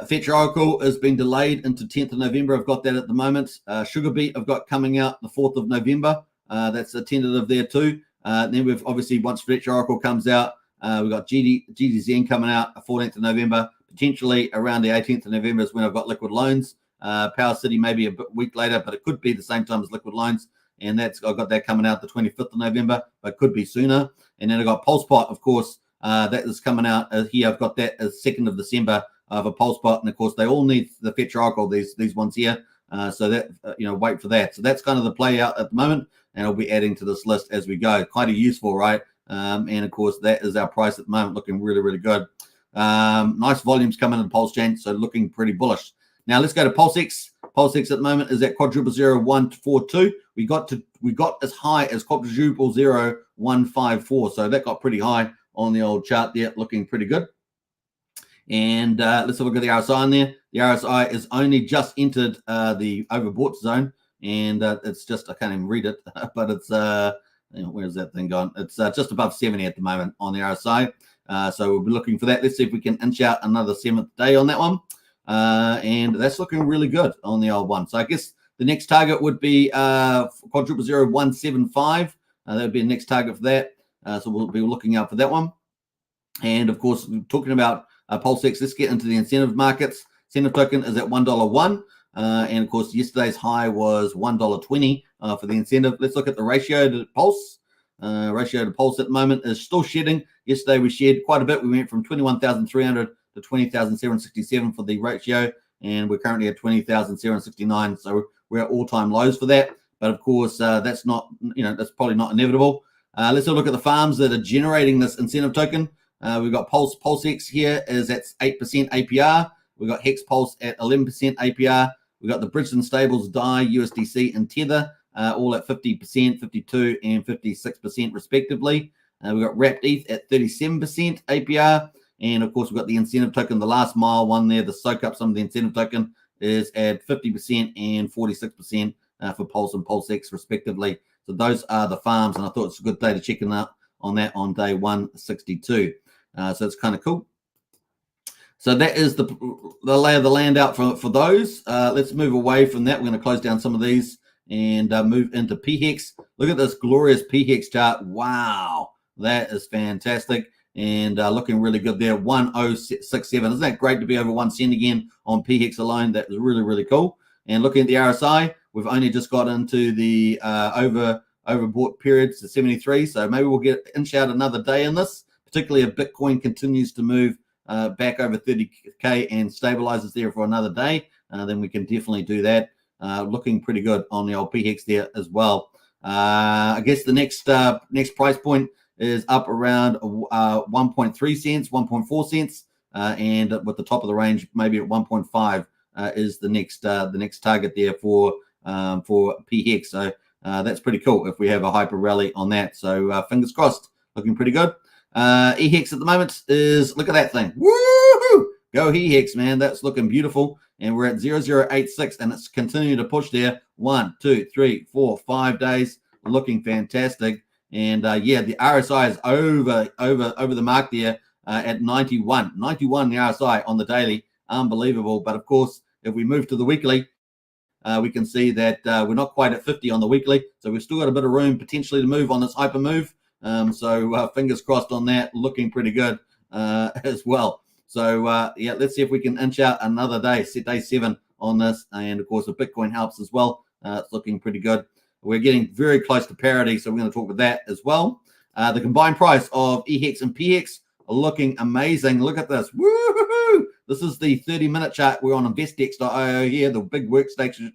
Fetch Oracle has been delayed into 10th of November. I've got that at the moment. Sugar Beet I've got coming out the 4th of November. That's a tentative there too. Then we've obviously, once Fetch Oracle comes out, we've got GDZN coming out the 14th of November. Potentially around the 18th of November is when I've got Liquid Loans. Power City maybe a week later, but it could be the same time as Liquid Loans. And I've got that coming out the 25th of November, but could be sooner. And then I've got Pulsepot, of course. That is coming out here. I've got that as 2nd of December of a Pulsepot, and of course they all need the Fetch Oracle. These ones here, so that wait for that. So that's kind of the play out at the moment, and I'll be adding to this list as we go. Quite a useful, right? And of course that is our price at the moment, looking really, really good. Nice volumes coming in Pulsechain, so looking pretty bullish. Now let's go to PulseX. PulseX at the moment is at quadruple 0142. We got as high as quadruple 0154, so that got pretty high on the old chart there, looking pretty good. And let's have a look at the RSI on there. The RSI is only just entered the overbought zone, and it's just, I can't even read it, but it's where's that thing gone? It's just above 70 at the moment on the RSI. So we'll be looking for that. Let's see if we can inch out another 7th day on that one. And that's looking really good on the old one. So I guess the next target would be quadruple 0175. That would be the next target for that. So we'll be looking out for that one. And of course, talking about PulseX, let's get into the incentive markets. Incentive token is at $1.01. And of course, yesterday's high was $1.20 for the incentive. Let's look at the ratio to Pulse. Ratio to Pulse at the moment is still shedding. Yesterday we shed quite a bit. We went from 21,300 to 20,767 for the ratio, and we're currently at 20,769. So we're at all-time lows for that. But of course, that's not, that's probably not inevitable. Let's have a look at the farms that are generating this incentive token. We've got PulseX here is at 8% APR. We've got Hex Pulse at 11% APR. We've got the Bridgeton Stables, DAI, USDC, and Tether all at 50%, 52, and 56% respectively. We've got Wrapped ETH at 37% APR. And of course, we've got the incentive token, the last mile one there, the soak up some of the incentive token is at 50% and 46% for Pulse and PulseX respectively. So those are the farms, and I thought it's a good day to check in on that on day 162. So it's kind of cool. So that is the lay of the land out for those. Let's move away from that. We're going to close down some of these and move into PHEX. Look at this glorious PHEX chart. Wow, that is fantastic. And looking really good there, 1067. Isn't that great to be over 1 cent again on PHEX alone? That was really, really cool. And looking at the RSI, we've only just got into the overbought periods to 73. So maybe we'll inch out another day in this, particularly if Bitcoin continues to move back over 30K and stabilizes there for another day. Then we can definitely do that. Looking pretty good on the old PHEX there as well. I guess the next price point is up around 1.3 cents, 1.4 cents, and with the top of the range maybe at 1.5 is the next target there for PHEX. So that's pretty cool if we have a hyper rally on that. So fingers crossed, looking pretty good. EHEX at the moment is, look at that thing. Woo! Go EHEX, man. That's looking beautiful. And we're at 0086, and it's continuing to push there. 1, 2, 3, 4, 5 days. Looking fantastic. And yeah, the RSI is over the mark there at 91. 91 the RSI on the daily. Unbelievable. But of course, if we move to the weekly, we can see that we're not quite at 50 on the weekly. So we've still got a bit of room potentially to move on this hyper move. So fingers crossed on that. Looking pretty good as well. So yeah, let's see if we can inch out another day, day 7 on this. And of course, if Bitcoin helps as well, it's looking pretty good. We're getting very close to parity, so we're going to talk about that as well. The combined price of EHEX and PHEX are looking amazing. Look at this. Woo-hoo-hoo! This is the 30-minute chart. We're on investdex.io here, the big workstation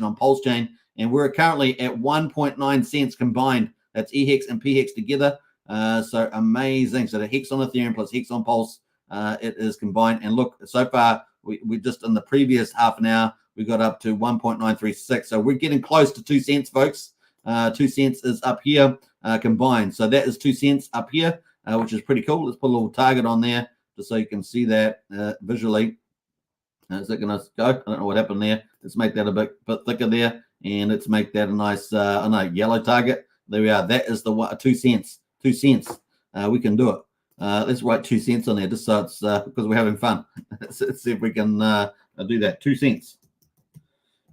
on Pulsechain, and we're currently at 1.9 cents combined. That's EHEX and PHEX together. So amazing. So the Hex on Ethereum plus Hex on Pulse, it is combined. And look, so far, we just in the previous half an hour, we got up to 1.936. So we're getting close to 2 cents, folks. 2 cents is up here combined. So that is 2 cents up here, which is pretty cool. Let's put a little target on there just so you can see that visually. Is it going to go? I don't know what happened there. Let's make that a bit thicker there. And let's make that a nice, yellow target. There we are. That is the 2 cents. 2 cents. We can do it. Let's write 2 cents on there just so it's because we're having fun. Let's see if we can do that. 2 cents.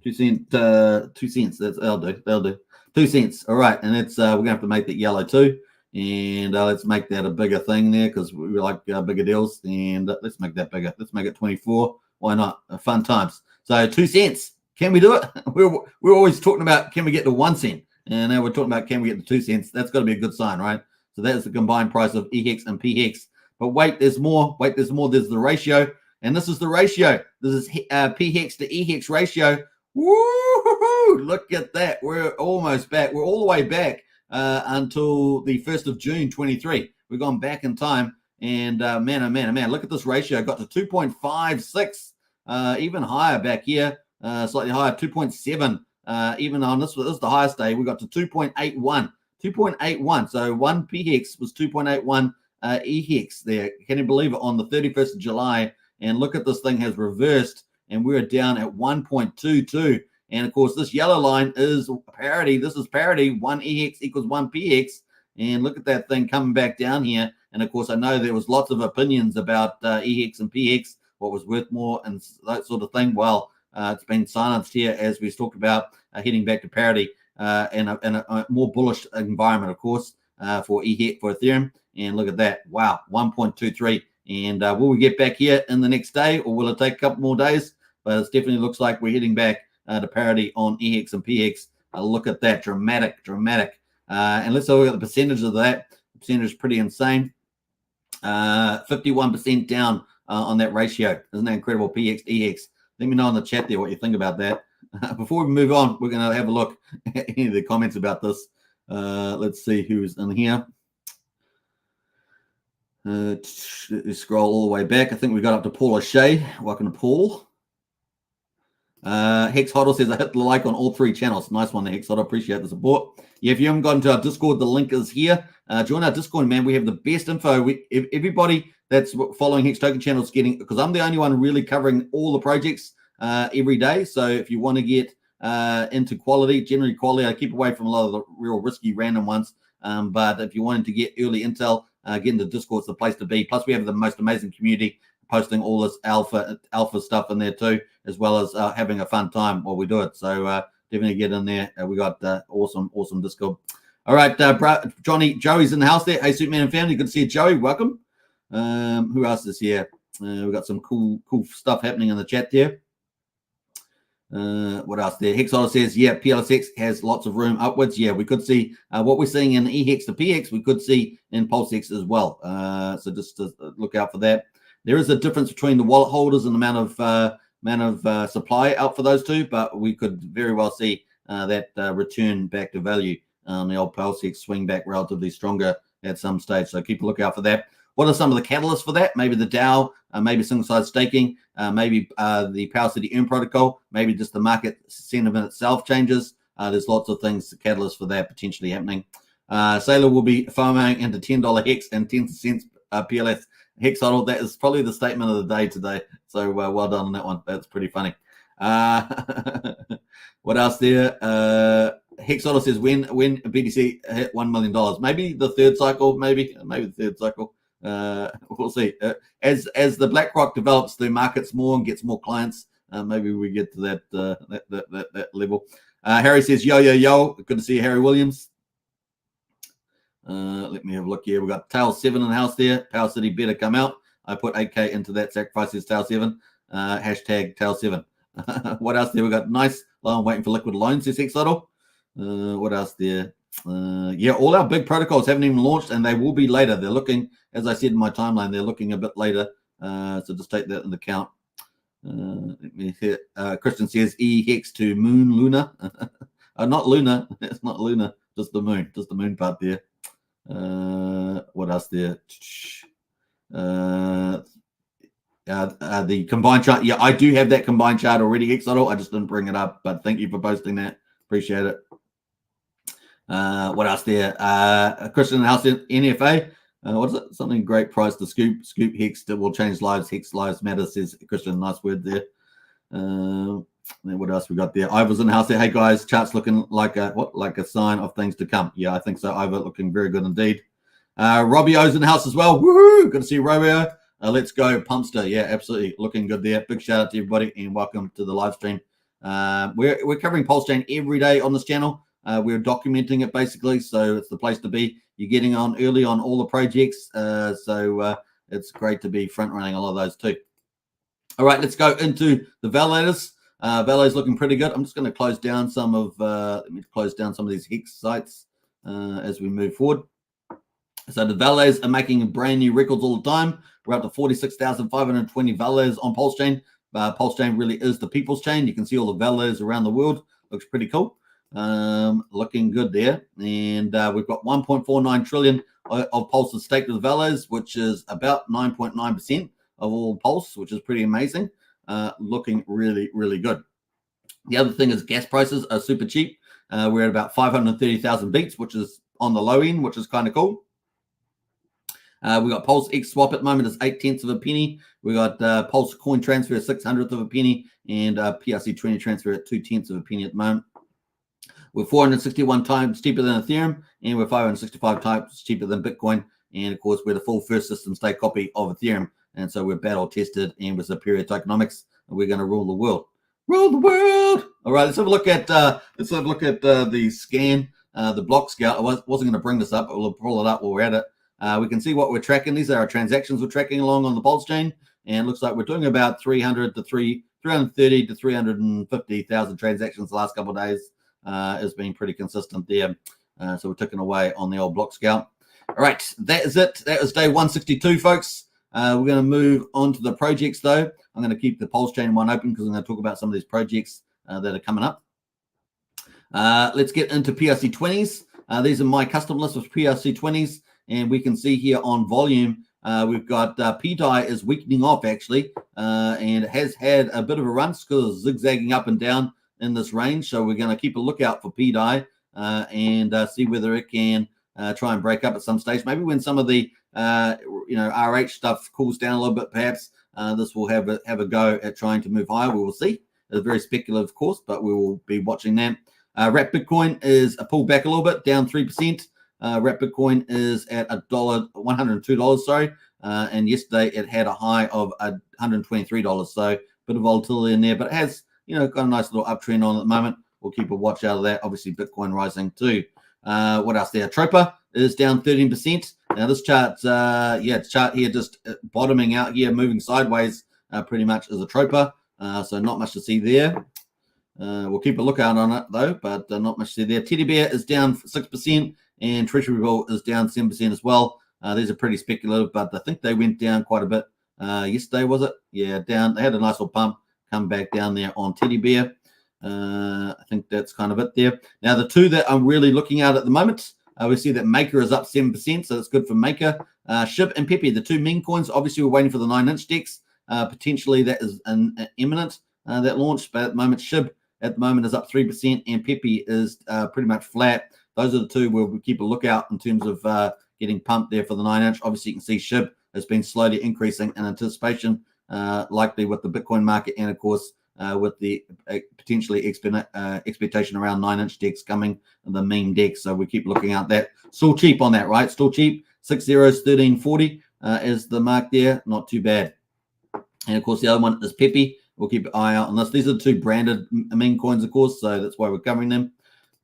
2 cents. That'll do. 2 cents. All right. And it's we're gonna have to make that yellow too. And let's make that a bigger thing there because we like bigger deals. And let's make that bigger. Let's make it 24. Why not? Fun times. So 2 cents. Can we do it? We're always talking about can we get to 1 cent? And now we're talking about can we get to 2 cents? That's got to be a good sign, right? So that is the combined price of EHEX and PHEX. But wait, there's more. Wait, there's more. There's the ratio. And this is the ratio. This is PHEX to EHEX ratio. Woo-hoo-hoo! Look at that. We're almost back. We're all the way back until the 1st of June 23. We've gone back in time. And man, oh man, oh man, look at this ratio. Got to 2.56, even higher back here, slightly higher, 2.7. Even on this is the highest day, we got to 2.81. 2.81. So 1 PHEX was 2.81 EHEX there. Can you believe it? On the 31st of July. And look at this thing has reversed, and we're down at 1.22. And of course, this yellow line is parity. This is parity. 1 EHEX equals 1 PHEX. And look at that thing coming back down here. And of course, I know there was lots of opinions about EHEX and PHEX, what was worth more and that sort of thing. Well, it's been silenced here as we talked about heading back to parity and a more bullish environment, of course, for EHEX, for Ethereum. And look at that. Wow, 1.23. And will we get back here in the next day, or will it take a couple more days? But it definitely looks like we're heading back to parity on EHEX and PHEX. Look at that. Dramatic. And let's look at the percentage of that. The percentage is pretty insane. 51% down on that ratio. Isn't that incredible? PX to EX. Let me know in the chat there what you think about that. Before we move on, we're going to have a look at any of the comments about this. Let's see who's in here. Let's scroll all the way back. I think we got up to Paul O'Shea. Welcome to Paul. Hex Hodl says I hit the like on all 3 channels. Nice one, Hex Hodl. Appreciate the support. Yeah, if you haven't gone to our Discord, the link is here. Join our Discord, man. We have the best info. Everybody that's following Hex Token Channel is getting, because I'm the only one really covering all the projects every day. So if you want to get into quality, generally quality, I keep away from a lot of the real risky random ones. But if you wanted to get early intel, get into Discord, it's the place to be. Plus, we have the most amazing community posting all this alpha stuff in there too, as well as having a fun time while we do it. So definitely get in there. We got awesome Discord. All right, Joey's in the house there. Hey, Superman and family, good to see you, Joey. Welcome. Who else is here? We got some cool stuff happening in the chat there. What else there? Hexola says, yeah, PLSX has lots of room upwards. Yeah, we could see what we're seeing in EHEX to PX, we could see in Pulsechain as well. So just to look out for that. There is a difference between the wallet holders and the amount of supply out for those two, but we could very well see that return back to value. The old Pulsechain swing back relatively stronger at some stage. So keep a lookout for that. What are some of the catalysts for that? Maybe the DAO, maybe single-side staking, maybe the Parity Earn protocol, maybe just the market sentiment itself changes. There's lots of things, catalysts for that potentially happening. Sailor will be FOMOing into $10 Hex and 10 cents PLS. Hex Hodl, that is probably the statement of the day today. So well done on that one. That's pretty funny. What else there? Hex Hodl says when BTC hit $1 million, maybe the third cycle, maybe the third cycle. We'll see. As the BlackRock develops the markets more and gets more clients, maybe we get to that level. Harry says yo. Good to see you, Harry Williams. Let me have a look here. We've got Tail 7 in the house there. Power City better come out. I put 8K into that. Sacrifices Tail 7. Hashtag Tail 7. What else there? We got nice. I'm waiting for liquid loans, says Hex Hodl. What else there? Yeah, all our big protocols haven't even launched, and they will be later. They're looking, as I said in my timeline, they're looking a bit later. So just take that into account. Let me hit. Christian says EHEX to Moon Luna. Not Luna. It's not Luna. Just the moon. Just the moon part there. What else there? The combined chart. Yeah, I do have that combined chart already, Xodl. I just didn't bring it up, but thank you for posting that. Appreciate it. What else there? Christian House NFA. What is it? Something great price to scoop Hex that will change lives. Hex lives matter, says Christian. Nice word there. Then what else we got there? Ivor's in the house there. Hey guys, charts looking like a sign of things to come. Yeah, I think so. Ivor looking very good indeed. Robbie O's in the house as well. Woohoo! Good to see Robbio. Let's go, Pumpster. Yeah, absolutely. Looking good there. Big shout out to everybody and welcome to the live stream. We're covering Pulsechain every day on this channel. We're documenting it basically, so it's the place to be. You're getting on early on all the projects, so it's great to be front running a lot of those too. All right, let's go into the validators. Valet's looking pretty good. I'm just going to close down some of these Hex sites as we move forward. So the valets are making brand new records all the time. We're up to 46,520 valets on Pulsechain. Pulsechain really is the people's chain. You can see all the valets around the world. Looks pretty cool. Looking good there. And we've got 1.49 trillion of Pulse's staked with valets, which is about 9.9% of all Pulse, which is pretty amazing. Looking really, really good. The other thing is gas prices are super cheap. We're at about 530,000 beats, which is on the low end, which is kind of cool. We got Pulse X swap at the moment is 0.8 of a penny. We got Pulse coin transfer at 0.06 of a penny, and PRC20 transfer at 0.2 of a penny at the moment. We're 461 times cheaper than Ethereum, and we're 565 times cheaper than Bitcoin. And of course, we're the full first system state copy of Ethereum, and so we're battle tested and with superior tokenomics, and we're going to rule the world. Rule the world. All right, let's have a look at the scan, the block scout. I wasn't going to bring this up, but we'll pull it up while we're at it. We can see what we're tracking. These are our transactions we're tracking along on the Pulse chain, and it looks like we're doing about 330 to 350,000 transactions the last couple of days. Has been pretty consistent there. So we're ticking away on the old block scout. All right, that is it. That was day 162, folks. We're going to move on to the projects, though. I'm going to keep the Pulse chain one open because I'm going to talk about some of these projects that are coming up. Let's get into PRC20s. These are my custom list of PRC20s. And we can see here on volume, we've got PDI is weakening off actually, and it has had a bit of a run because zigzagging up and down in this range. So we're going to keep a lookout for PDI and see whether it can try and break up at some stage. Maybe when some of the RH stuff cools down a little bit, perhaps this will have a go at trying to move higher. We will see. It's very speculative, of course, but we will be watching that. Wrap Bitcoin is pulled back a little bit, down 3%. Wrap Bitcoin is at $102, sorry, and yesterday it had a high of $123. So a bit of volatility in there, but it has got a nice little uptrend on at the moment. We'll keep a watch out of that. Obviously, Bitcoin rising too. What else there? Tropa is down 13%. Now this chart, chart here just bottoming out here, moving sideways, pretty much as a Tropa. So not much to see there. We'll keep a lookout on it though, but not much to see there. Teddy Bear is down 6%. And Treasury Bill is down 7% as well. These are pretty speculative, but I think they went down quite a bit yesterday, was it? Yeah, down. They had a nice little pump, come back down there on Teddy Bear. I think that's kind of it there. Now, the two that I'm really looking at the moment, we see that Maker is up 7%, so that's good for Maker. SHIB and Pepe, the two meme coins, obviously we're waiting for the 9-inch DEX. Potentially that is an imminent, that launch, but at the moment, SHIB at the moment is up 3%, and Pepe is pretty much flat. Those are the two where we keep a lookout in terms of getting pumped there for the 9-inch. Obviously, you can see SHIB has been slowly increasing in anticipation, likely with the Bitcoin market and, of course, with the potentially expectation around 9-inch DEX coming and the meme DEX. So we keep looking out that. Still cheap on that, right? Still cheap. 6 zeros, 1340 is the mark there. Not too bad. And, of course, the other one is Pepe. We'll keep an eye out on this. These are the two branded meme coins, of course, so that's why we're covering them.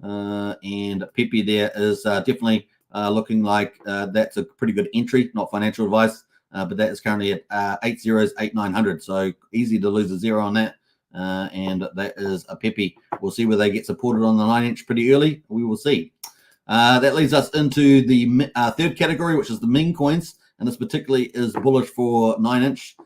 And Pepe there is definitely looking like that's a pretty good entry, not financial advice, but that is currently at 8 zeros, 8,900. So easy to lose a zero on that. And that is a Pepe. We'll see whether they get supported on the 9-inch pretty early. We will see. That leads us into the third category, which is the meme coins. And this particularly is bullish for 9-inch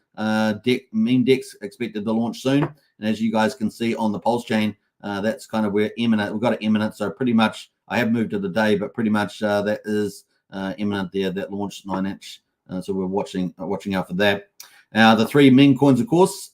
meme DEX expected to launch soon. And as you guys can see on the Pulse chain, that's kind of where imminent. We've got it imminent, so pretty much I have moved to the day, but pretty much that is imminent there that launched 9-inch. So we're watching out for that. The three meme coins, of course,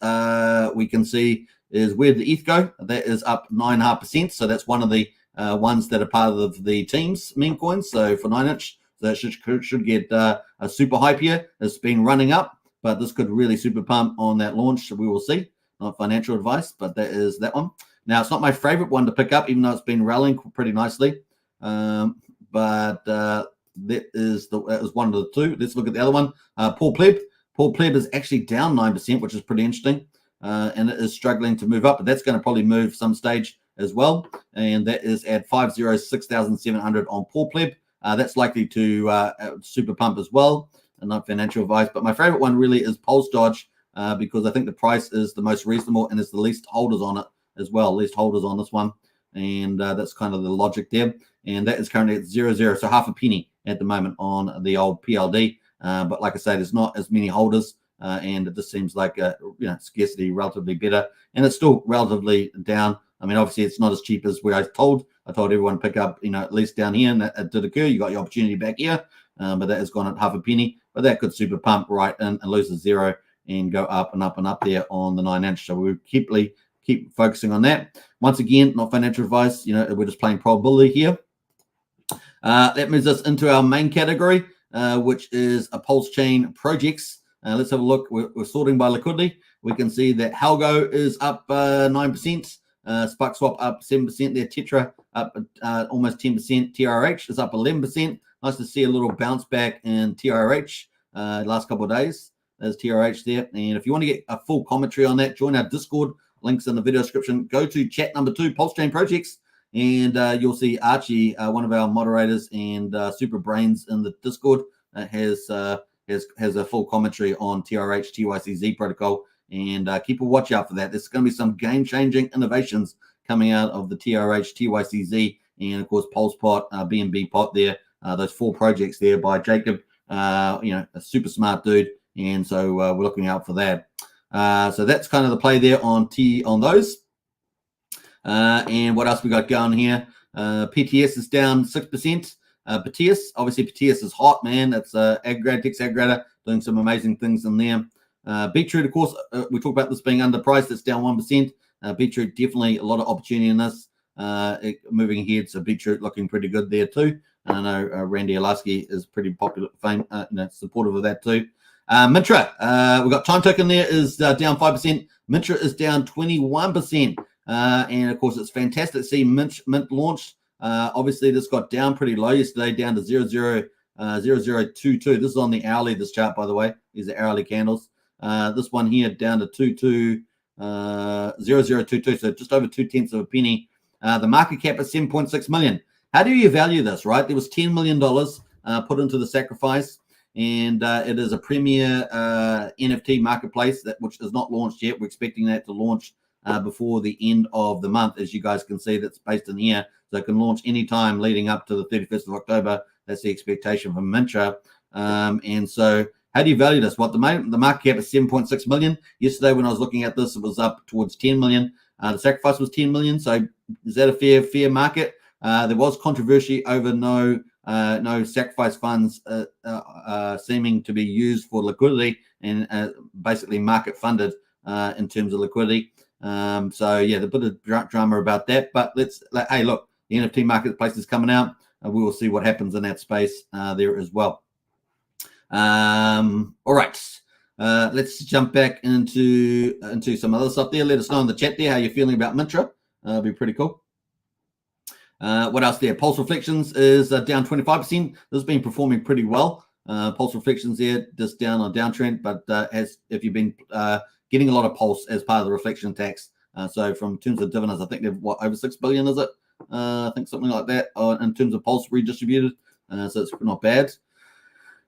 we can see is where the ETH go. That is up 9.5%. So that's one of the ones that are part of the team's meme coins. So for 9-inch, so that should get a super hype here. It's been running up, but this could really super pump on that launch. So we will see. Not financial advice, but that is that one. Now, it's not my favorite one to pick up, even though it's been rallying pretty nicely. But that is one of the two. Let's look at the other one. Paul Pleb. Paul Pleb is actually down 9%, which is pretty interesting. And it is struggling to move up, but that's going to probably move some stage as well. And that is at 506,700 on Paul Pleb. That's likely to super pump as well, and not financial advice. But my favorite one really is Pulse Dodge, because I think the price is the most reasonable and it's the least holders on it as well. Least holders on this one. And that's kind of the logic there. And that is currently at 0.00, so half a penny at the moment on the old PLD. But like I say, there's not as many holders, and it just seems like scarcity relatively better, and it's still relatively down. I mean, obviously, it's not as cheap as where I told everyone to pick up, at least down here, and that did occur. You got your opportunity back here, but that has gone at half a penny. But that could super pump right in and lose a zero and go up and up and up there on the 9-inch. So we keep focusing on that. Once again, not financial advice. We're just playing probability here. That moves us into our main category, which is a Pulsechain projects. Let's have a look. We're sorting by liquidity. We can see that Halgo is up 9%, Spark Swap up 7% there, Tetra up almost 10%, TRH is up 11%. Nice to see a little bounce back in TRH last couple of days. There's TRH there. And if you want to get a full commentary on that, join our Discord. Links in the video description. Go to chat number 2, Pulsechain projects. And you'll see Archie, one of our moderators and super brains in the Discord, has a full commentary on TRH TYCZ protocol. And keep a watch out for that. There's going to be some game-changing innovations coming out of the TRH TYCZ and, of course, PulsePot, BNB Pot there. Those 4 projects there by Jacob, a super smart dude. And so we're looking out for that. So that's kind of the play there on those. And what else we got going here? PTS is down 6%. Pteus, obviously Pteus is hot, man. That's Tex Aggregator doing some amazing things in there. Beetroot, of course, we talked about this being underpriced. It's down 1%. Beetroot, definitely a lot of opportunity in this. Moving ahead, so Beetroot looking pretty good there too. And I know Randy Alaski is pretty popular, supportive of that too. Mintra, we've got Time Token there is down 5%. Mintra is down 21%. And of course, it's fantastic to see Mint launched. Obviously, this got down pretty low yesterday, down to 0.0022. This is on the hourly, this chart, by the way. These are hourly candles. This one here down to 0.0022, so just over 0.2 of a penny. The market cap is 7.6 million. How do you value this, right? There was $10 million put into the sacrifice, and it is a premier NFT marketplace which is not launched yet. We're expecting that to launch before the end of the month. As you guys can see, that's based in here, so it can launch anytime leading up to the 31st of October. That's the expectation from Mintra. And so how do you value this? The market cap is 7.6 million. Yesterday when I was looking at this, it was up towards 10 million. The sacrifice was 10 million. So is that a fair market? There was controversy over no sacrifice funds seeming to be used for liquidity and basically market funded in terms of liquidity. So yeah, there's a bit of drama about that, but hey, look, the NFT marketplace is coming out. We will see what happens in that space there as well. All right, let's jump back into some other stuff there. Let us know in the chat there how you're feeling about Mintra. It'll be pretty cool. What else there? Pulse Reflections is down 25%. This has been performing pretty well. Pulse Reflections there just down on downtrend, but if you've been getting a lot of Pulse as part of the reflection tax. So from terms of dividends, I think they've over 6 billion, is it? I think something like that in terms of Pulse redistributed. So it's not bad.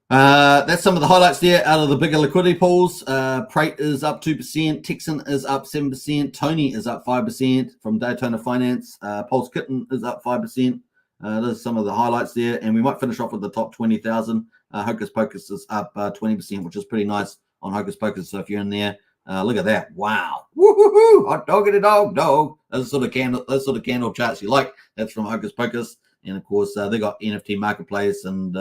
That's some of the highlights there out of the bigger liquidity pools. Prate is up 2%. Texan is up 7%. Tony is up 5% from Daytona Finance. Pulse Kitten is up 5%. Those are some of the highlights there. And we might finish off with the top 20,000. Hocus Pocus is up 20%, which is pretty nice on Hocus Pocus. So if you're in there, look at that. Wow. Woo-hoo-hoo. Hot doggity dog. Those sort of candle charts you like. That's from Hocus Pocus. And of course, they got NFT Marketplace and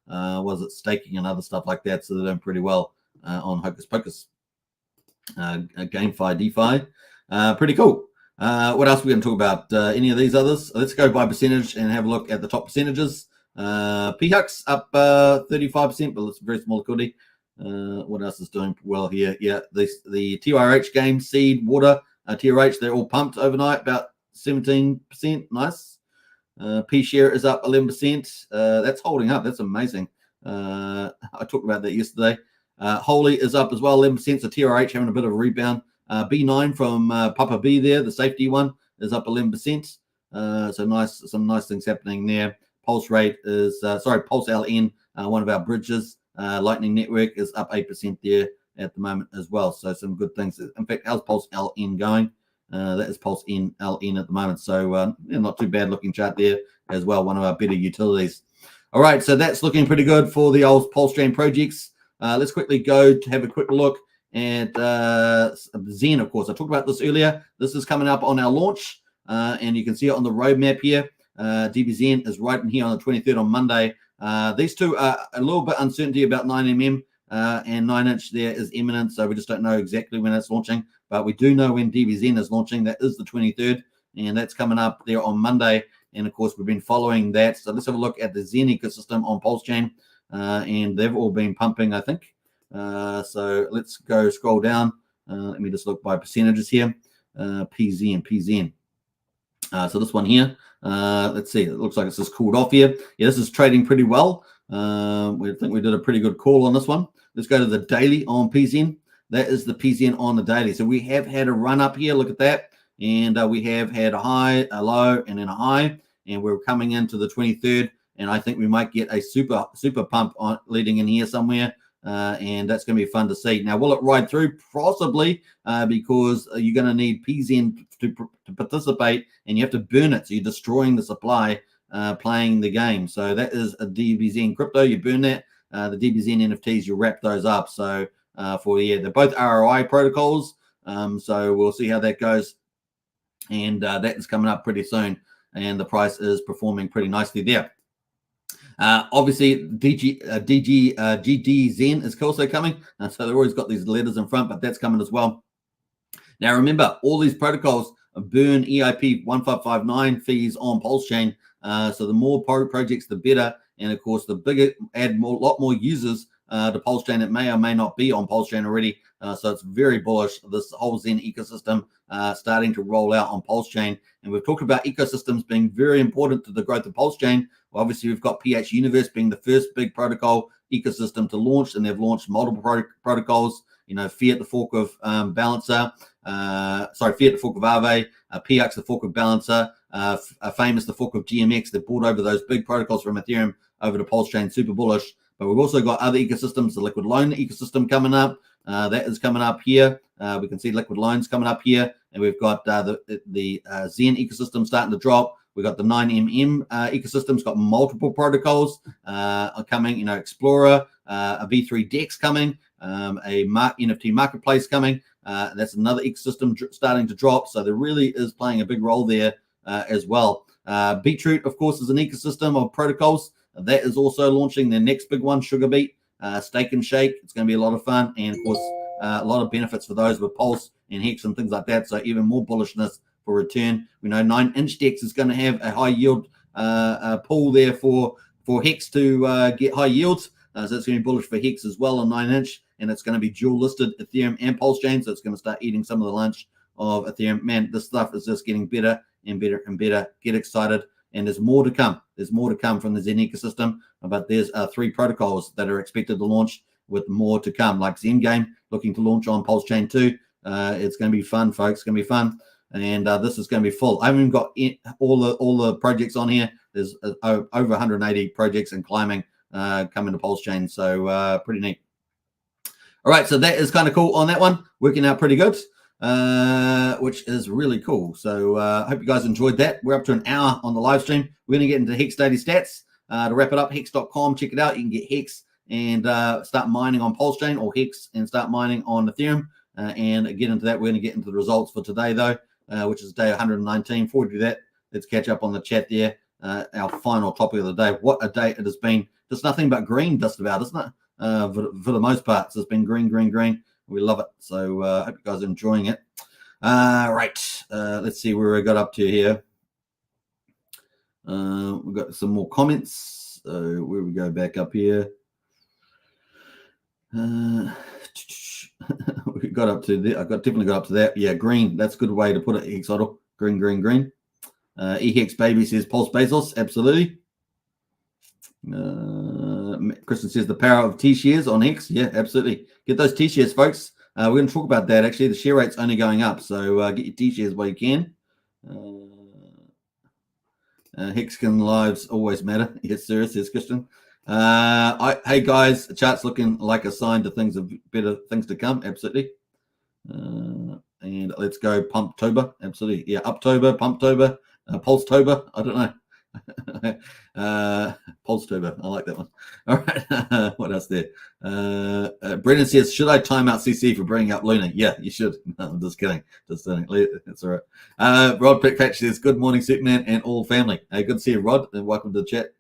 was it staking and other stuff like that. So they're doing pretty well on Hocus Pocus. GameFi, DeFi, pretty cool. What else are we going to talk about? Any of these others? Let's go by percentage and have a look at the top percentages. PHUX up 35%, but it's very small liquidity. What else is doing well here? Yeah, the TRH game, Seed, Water, TRH, they're all pumped overnight, about 17%. Nice. P share is up 11%. That's holding up. That's amazing. I talked about that yesterday. Holy is up as well, 11%. So TRH having a bit of a rebound. B9 from Papa B there, the safety one, is up 11%. So nice, some nice things happening there. Pulse rate is Pulse LN, one of our bridges. Lightning Network is up 8% there at the moment as well. So some good things. In fact, how's Pulse LN going? That is Pulse LN at the moment. So not too bad looking chart there as well. One of our better utilities. All right, so that's looking pretty good for the old Pulsechain projects. Let's quickly go to have a quick look at Zen, of course. I talked about this earlier. This is coming up on our launch, and you can see it on the roadmap here. DBZN is right in here on the 23rd on Monday. These two are a little bit uncertainty about 9mm and 9-inch there is imminent, so we just don't know exactly when it's launching, but we do know when DBZN is launching. That is the 23rd, and that's coming up there on Monday. And of course, we've been following that. So let's have a look at the Zen ecosystem on Pulsechain, and they've all been pumping, I think. So let's go scroll down. Let me just look by percentages here. PZN. So this one here, let's see, it looks like it's just cooled off here. Yeah, this is trading pretty well. We think we did a pretty good call on this one. Let's go to the daily on PZN. That is the PZN on the daily. So we have had a run up here. Look at that. And we have had a high, a low, and then a high. And we're coming into the 23rd. And I think we might get a super pump on leading in here somewhere. And that's going to be fun to see. Now, will it ride through? Possibly, because you're going to need PZN to participate, and you have to burn it. So you're destroying the supply playing the game. So that is a DBZN crypto. You burn that. The DBZN NFTs, you wrap those up. So they're both ROI protocols. So we'll see how that goes. And that is coming up pretty soon. And the price is performing pretty nicely there. Obviously, GDZN is also coming. So they've always got these letters in front, but that's coming as well. Now, remember, all these protocols burn EIP 1559 fees on Pulsechain. So the more projects, the better. And of course, the bigger, add lot more users to Pulsechain that may or may not be on Pulsechain already. So it's very bullish, this whole Zen ecosystem starting to roll out on Pulsechain. And we've talked about ecosystems being very important to the growth of Pulsechain. Well, obviously, we've got PH Universe being the first big protocol ecosystem to launch, and they've launched multiple protocols. Fiat, the fork of Balancer, Fiat, the fork of Aave, PX, the fork of Balancer, Famous, the fork of GMX. They've brought over those big protocols from Ethereum over to Pulsechain, super bullish. But we've also got other ecosystems, the Liquid Loan ecosystem coming up. That is coming up here. We can see Liquid Loans coming up here. And we've got the Zen ecosystem starting to drop. We've got the 9mm ecosystem's got multiple protocols coming, Explorer, a V3 DEX coming, a NFT marketplace coming. That's another ecosystem starting to drop. So there really is playing a big role there as well. Beetroot, of course, is an ecosystem of protocols. That is also launching their next big one, Sugarbeet, Stake and Shake. It's going to be a lot of fun. And of course, a lot of benefits for those with Pulse and Hex and things like that. So even more bullishness for return. We know 9-inch DEX is going to have a high yield pool there for Hex to get high yields. So it's going to be bullish for Hex as well on 9-inch. And it's going to be dual listed Ethereum and Pulsechain. So it's going to start eating some of the lunch of Ethereum. Man, this stuff is just getting better and better and better. Get excited. And there's more to come. There's more to come from the Zen ecosystem. But there's 3 protocols that are expected to launch with more to come, like Zen Game looking to launch on Pulsechain 2. It's going to be fun, folks. It's going to be fun. And this is going to be full. I haven't even got all the projects on here. There's over 180 projects and climbing coming to Pulsechain. So pretty neat. All right, so that is kind of cool on that one. Working out pretty good, which is really cool. So I hope you guys enjoyed that. We're up to an hour on the live stream. We're going to get into Hex Daily Stats. To wrap it up, hex.com. Check it out. You can get Hex and start mining on Pulsechain, or Hex and start mining on Ethereum. And get into that. We're going to get into the results for today, though, which is day 119. Before we do that, let's catch up on the chat there. Our final topic of the day. What a day it has been just nothing but green just about, isn't it? For the most part. So it's been green, green, green. We love it. So I hope you guys are enjoying it. Right. Let's see where we got up to here. We've got some more comments. So where we go back up here. We got up to that. Definitely got up to that. Yeah, green. That's a good way to put it, Hexodl. Green, green, green. Ehex Baby says Pulse Bezos. Absolutely. Kristen says the power of T-shares on Hex. Yeah, absolutely. Get those T-shares, folks. We're going to talk about that. Actually, the share rate's only going up. So get your T-shares while you can. Hexagon lives always matter. Yes, sir, says Christian. Hey, guys, the chart's looking like a sign to things of better things to come. Absolutely. And let's go Pumptober. Absolutely. Yeah, Uptober, Pumptober, Pulsetober. I don't know. Pulsetober. I like that one. All right. What else there? Brendan says, should I time out CC for bringing up Luna? Yeah, you should. No, I'm just kidding. Just kidding. It's all right. Rod Pickpatch says, good morning, Superman and all family. Hey, good to see you, Rod, and welcome to the chat.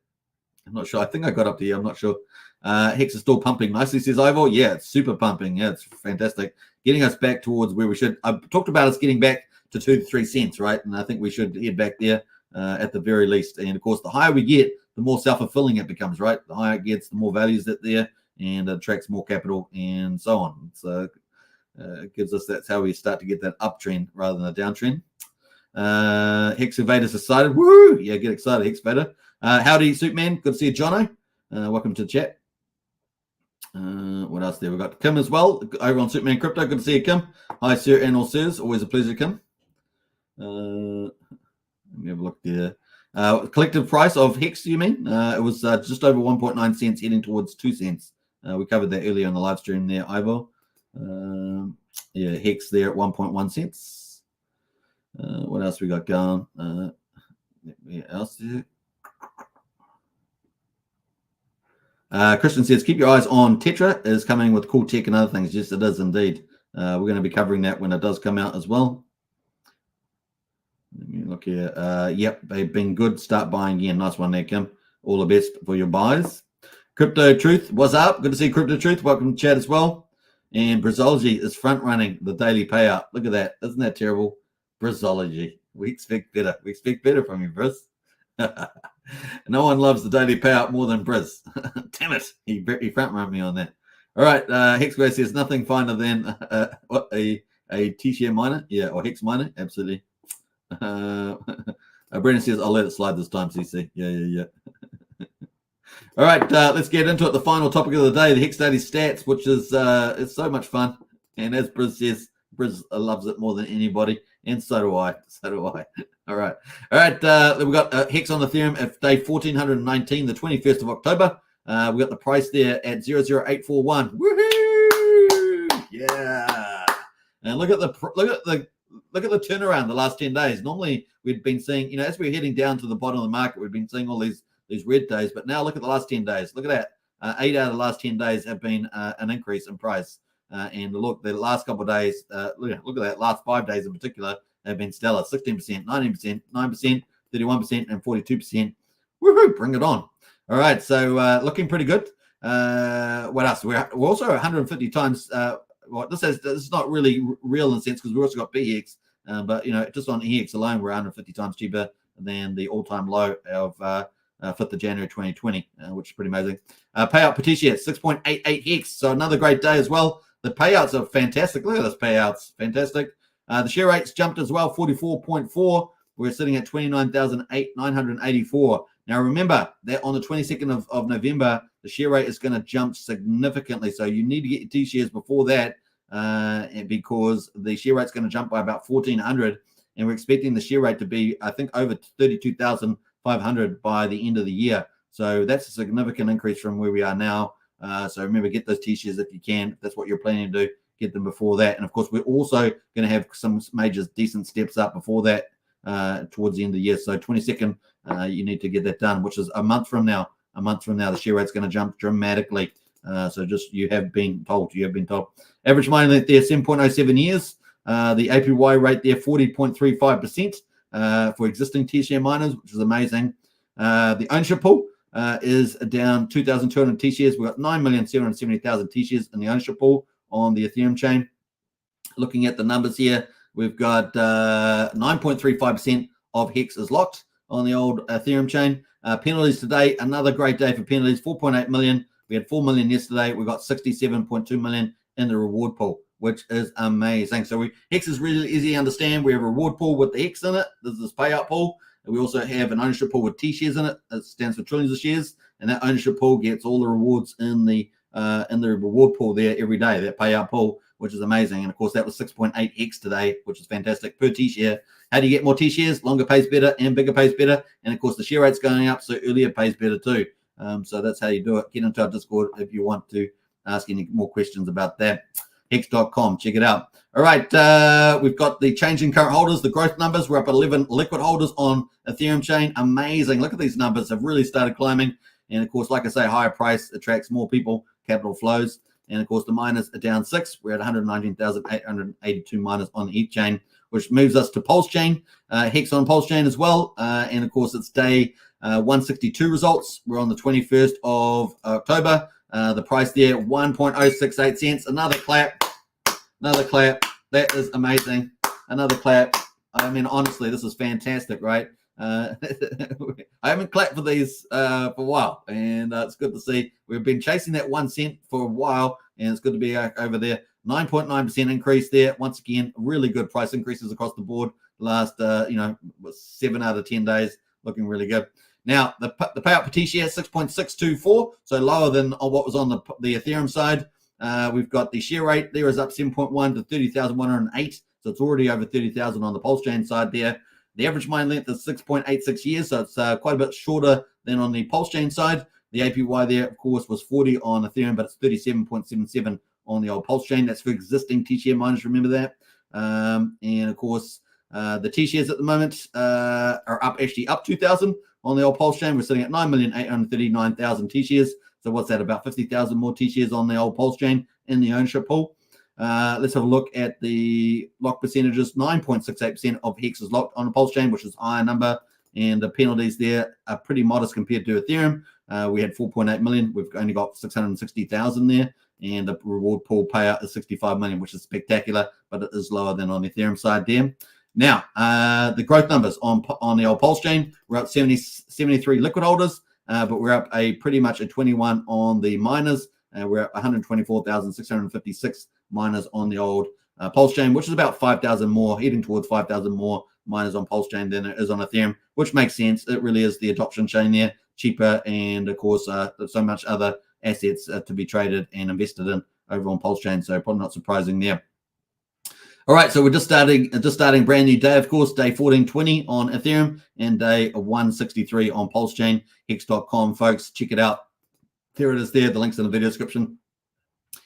I'm not sure. I think I got up to you. I'm not sure. Hex is still pumping nicely, says Ivor. Yeah, it's super pumping. Yeah, it's fantastic. Getting us back towards where we should. I talked about us getting back to 2 to 3 cents, right? And I think we should head back there at the very least. And, of course, the higher we get, the more self-fulfilling it becomes, right? The higher it gets, the more values that there and attracts more capital and so on. So it gives us, that's how we start to get that uptrend rather than a downtrend. Hex Invaders excited. Woo! Yeah, get excited, Hex Invader. Howdy, Superman. Good to see you, Jono. Welcome to the chat. What else there? We've got Kim as well over on Superman Crypto. Good to see you, Kim. Hi, sir and all sirs. Always a pleasure, Kim. Let me have a look there. Collective price of Hex, you mean? It was just over 1.9 cents heading towards 2 cents. We covered that earlier on the live stream there, Ivo. Yeah, Hex there at 1.1 cents. What else we got going? What else there? Christian says, keep your eyes on Tetra. Is coming with cool tech and other things. Yes, it is indeed. We're going to be covering that when it does come out as well. Let me look here. Yep, they've been good. Start buying again. Nice one there, Kim. All the best for your buys. Crypto Truth, what's up? Good to see Crypto Truth. Welcome to chat as well. And Brazology is front running the daily payout. Look at that. Isn't that terrible? Brazology. We expect better. We expect better from you, Briz. No one loves the daily payout more than Briz. Damn it. He front run me on that. All right. Hexway says nothing finer than what a T-share miner. Yeah, or Hex miner. Absolutely. Brendan says, I'll let it slide this time, CC. Yeah. All right, let's get into it. The final topic of the day, the Hex Daily Stats, which is it's so much fun. And as Briz says, Briz loves it more than anybody. And so do I. All right. We've got Hex on Ethereum at day 1419, the 21st of October. We've got the price there at 00841. Woohoo! Yeah. And look at the turnaround the last 10 days. Normally we'd been seeing, as we're heading down to the bottom of the market, we've been seeing all these red days. But now look at the last 10 days. Look at that. 8 out of the last 10 days have been an increase in price. And look, the last couple of days, look at that. Last 5 days in particular have been stellar. 16%, 19%, 9%, 31%, and 42%. Woohoo! Bring it on. All right. So looking pretty good. What else? We're also 150 times. This is not really real in a sense because we've also got BX. But, just on EX alone, we're 150 times cheaper than the all-time low of 5th of January 2020, which is pretty amazing. Payout Petitia, 6.88 Hex. So another great day as well. The payouts are fantastic. Look at those payouts. Fantastic. The share rates jumped as well, 44.4. We're sitting at 29,984. Now, remember that on the 22nd of November, the share rate is going to jump significantly. So you need to get your T-shares before that because the share rate's going to jump by about 1,400. And we're expecting the share rate to be, I think, over 32,500 by the end of the year. So that's a significant increase from where we are now. So remember, get those T-shares if you can. If that's what you're planning to do, get them before that. And, of course, we're also going to have some major decent steps up before that towards the end of the year. So 22nd, you need to get that done, which is a month from now. A month from now, the share rate's going to jump dramatically. So just you have been told. Average mining length there, 7.07 years. The APY rate there, 40.35% for existing T-share miners, which is amazing. The ownership pool, is down 2,200 T-shares. We've got 9,770,000 T-shares in the ownership pool on the Ethereum chain. Looking at the numbers here, we've got 9.35% of Hex is locked on the old Ethereum chain. Penalties today, another great day for penalties, 4.8 million. We had 4 million yesterday. We got 67.2 million in the reward pool, which is amazing. So Hex is really easy to understand. We have a reward pool with the Hex in it. This is this payout pool. And we also have an ownership pool with T shares in it. It stands for trillions of shares. And that ownership pool gets all the rewards in the reward pool there every day, that payout pool, which is amazing. And of course, that was 6.8x today, which is fantastic per T share. How do you get more T shares? Longer pays better and bigger pays better. And of course, the share rate's going up, so earlier pays better too. So that's how you do it. Get into our Discord if you want to ask any more questions about that. Hex.com, check it out. All right, we've got the changing current holders, the growth numbers. We're up 11 liquid holders on Ethereum chain. Amazing. Look at these numbers have really started climbing. And of course, like I say, higher price attracts more people, capital flows. And of course, the miners are down 6. We're at 119,882 miners on each chain, which moves us to Pulsechain, Hex on Pulsechain as well. And of course, it's day 162 results. We're on the 21st of October. The price there, 1.068 cents. Another clap. Another clap. That is amazing. Another clap. I mean, honestly, this is fantastic, right? I haven't clapped for these for a while, and it's good to see. We've been chasing that 1 cent for a while, and it's good to be over there. 9.9% increase there. Once again, really good price increases across the board. Last 7 out of 10 days, looking really good. Now the payout per T share 6.624, so lower than what was on the Ethereum side. We've got the share rate there is up 7.1 to 30,108, so it's already over 30,000 on the Pulsechain side there. The average mine length is 6.86 years, so it's quite a bit shorter than on the Pulsechain side. The APY there, of course, was 40 on Ethereum, but it's 37.77 on the old Pulsechain. That's for existing T-share miners, remember that. And, of course, the T-shares at the moment are up 2,000 on the old Pulsechain. We're sitting at 9,839,000 T-shares. So what's that, about 50,000 more T-shares on the old Pulsechain in the ownership pool. Let's have a look at the lock percentages. 9.68% of Hex is locked on the Pulsechain, which is a higher number. And the penalties there are pretty modest compared to Ethereum. We had 4.8 million. We've only got 660,000 there. And the reward pool payout is 65 million, which is spectacular, but it is lower than on the Ethereum side there. Now, the growth numbers on the old Pulsechain, we're up 73 liquid holders, but we're up pretty much a 21 on the miners. We're at 124,656 miners on the old Pulsechain, which is about 5,000 more, heading towards 5,000 more miners on Pulsechain than it is on Ethereum, which makes sense. It really is the adoption chain there, cheaper, and of course, there's so much other assets to be traded and invested in over on Pulsechain, so probably not surprising there. All right, so we're just starting brand new day, of course, day 1420 on Ethereum and day 163 on Pulsechain. Hex.com, folks, check it out. There it is there. The link's in the video description.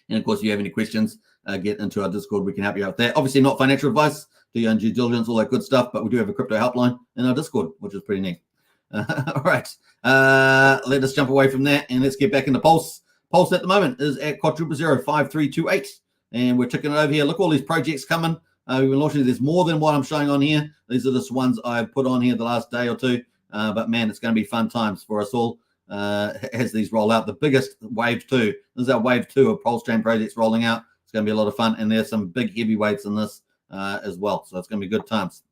And of course, if you have any questions, get into our Discord. We can help you out there. Obviously, not financial advice. Do your own due diligence, all that good stuff. But we do have a crypto helpline in our Discord, which is pretty neat. All right. Let us jump away from that and let's get back into Pulse. Pulse at the moment is at 0.005328. And we're ticking it over here. Look, all these projects coming. We've been launching. There's more than what I'm showing on here. These are just ones I've put on here the last day or two. But man, it's going to be fun times for us all as these roll out. The biggest wave 2. This is our wave 2 of Pulsechain projects rolling out. It's going to be a lot of fun. And there's some big heavyweights in this as well. So it's going to be good times.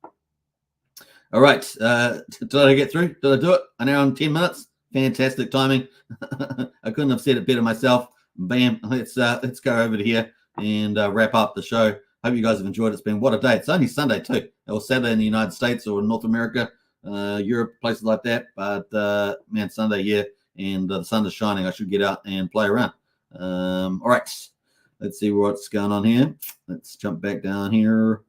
All right. Did I get through? Did I do it? An hour and 10 minutes? Fantastic timing. I couldn't have said it better myself. Bam. Let's go over to here and wrap up the show. Hope you guys have enjoyed it. It's been what a day. It's only Sunday too. Or Saturday in the United States or North America, Europe, places like that. But man, Sunday here and the sun is shining. I should get out and play around. All right. Let's see what's going on here. Let's jump back down here.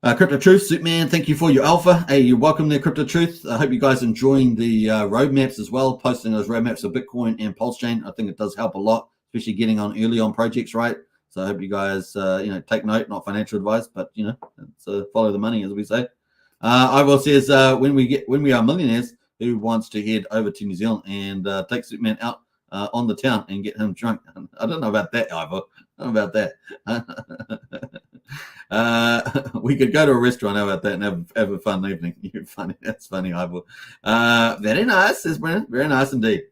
Crypto Truth, Superman, thank you for your alpha. Hey, you're welcome there, Crypto Truth. I hope you guys are enjoying the roadmaps as well, posting those roadmaps of Bitcoin and Pulsechain. I think it does help a lot, especially getting on early on projects, right? So I hope you guys, take note, not financial advice, but, it's, follow the money, as we say. Ivo says, when we are millionaires, who wants to head over to New Zealand and take Superman out on the town and get him drunk? I don't know about that, Ivo. I don't know about that. We could go to a restaurant, how about that, and have a fun evening. You're funny. That's funny, Ivor. Very nice, says Brennan. Very nice indeed.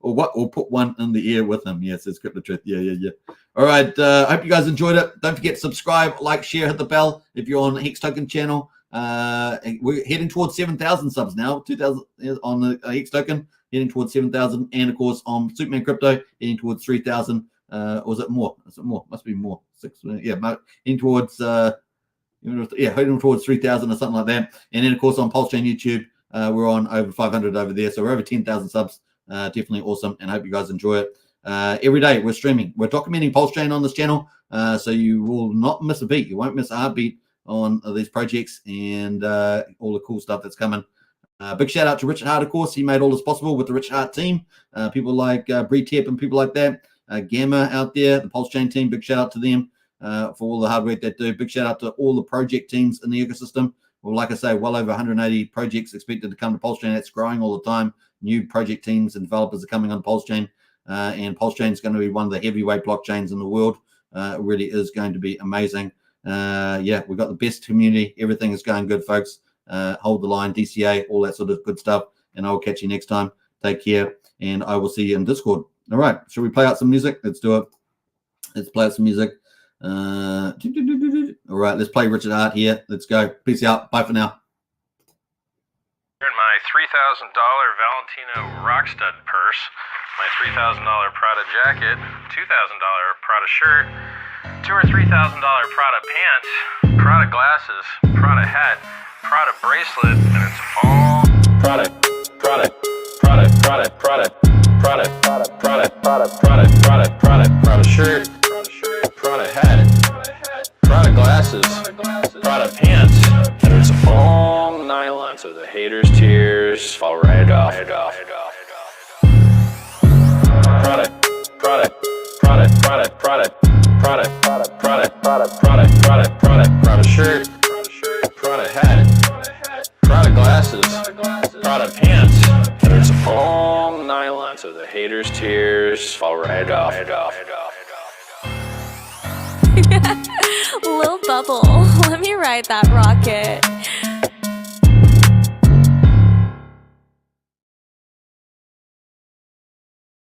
Or put one in the ear with him. Yes, it's Crypto Truth. Yeah. All right. Hope you guys enjoyed it. Don't forget to subscribe, like, share, hit the bell if you're on the Hex Token channel. We're heading towards 7,000 subs now. 2,000 on the Hex Token, heading towards 7,000, and of course on Superman Crypto, heading towards 3,000. Or is it more? Is it more? Must be more. 6. Yeah, heading towards heading towards 3,000 or something like that. And then of course on Pulsechain YouTube, we're on over 500 over there, so we're over 10,000 subs. Definitely awesome, and I hope you guys enjoy it. Every day we're streaming, we're documenting Pulsechain on this channel, so you will not miss a beat. You won't miss a heartbeat on these projects and all the cool stuff that's coming. Big shout out to Richard Hart, of course. He made all this possible with the Richard Hart team. People like Bree Tep and people like that. Gamma out there, the Pulsechain team. Big shout out to them for all the hard work they do. Big shout out to all the project teams in the ecosystem. Well, like I say, well over 180 projects expected to come to Pulsechain. That's growing all the time. New project teams and developers are coming on Pulsechain, and Pulsechain is going to be one of the heavyweight blockchains in the world. It really is going to be amazing. Yeah, we've got the best community. Everything is going good, folks. Hold the line, DCA, all that sort of good stuff. And I will catch you next time. Take care, and I will see you in Discord. All right, should we play out some music? Let's do it. Let's play out some music. All right, let's play Richard Hart here. Let's go. Peace out. Bye for now. In my $3,000 Valentino Rockstud purse, my $3,000 Prada jacket, $2,000 Prada shirt, $2,000 or $3,000 Prada pants, Prada glasses, Prada hat, Prada bracelet, and it's all product, Prada shirt, Prada hat, Prada glasses, Prada pants, and it's all nylon, so the haters' tears fall right off. Prada shirt, Prada hat, Prada glasses, Prada pants, and it's all nylon, so the haters' tears fall right off. Lil Bubble, let me ride that rocket.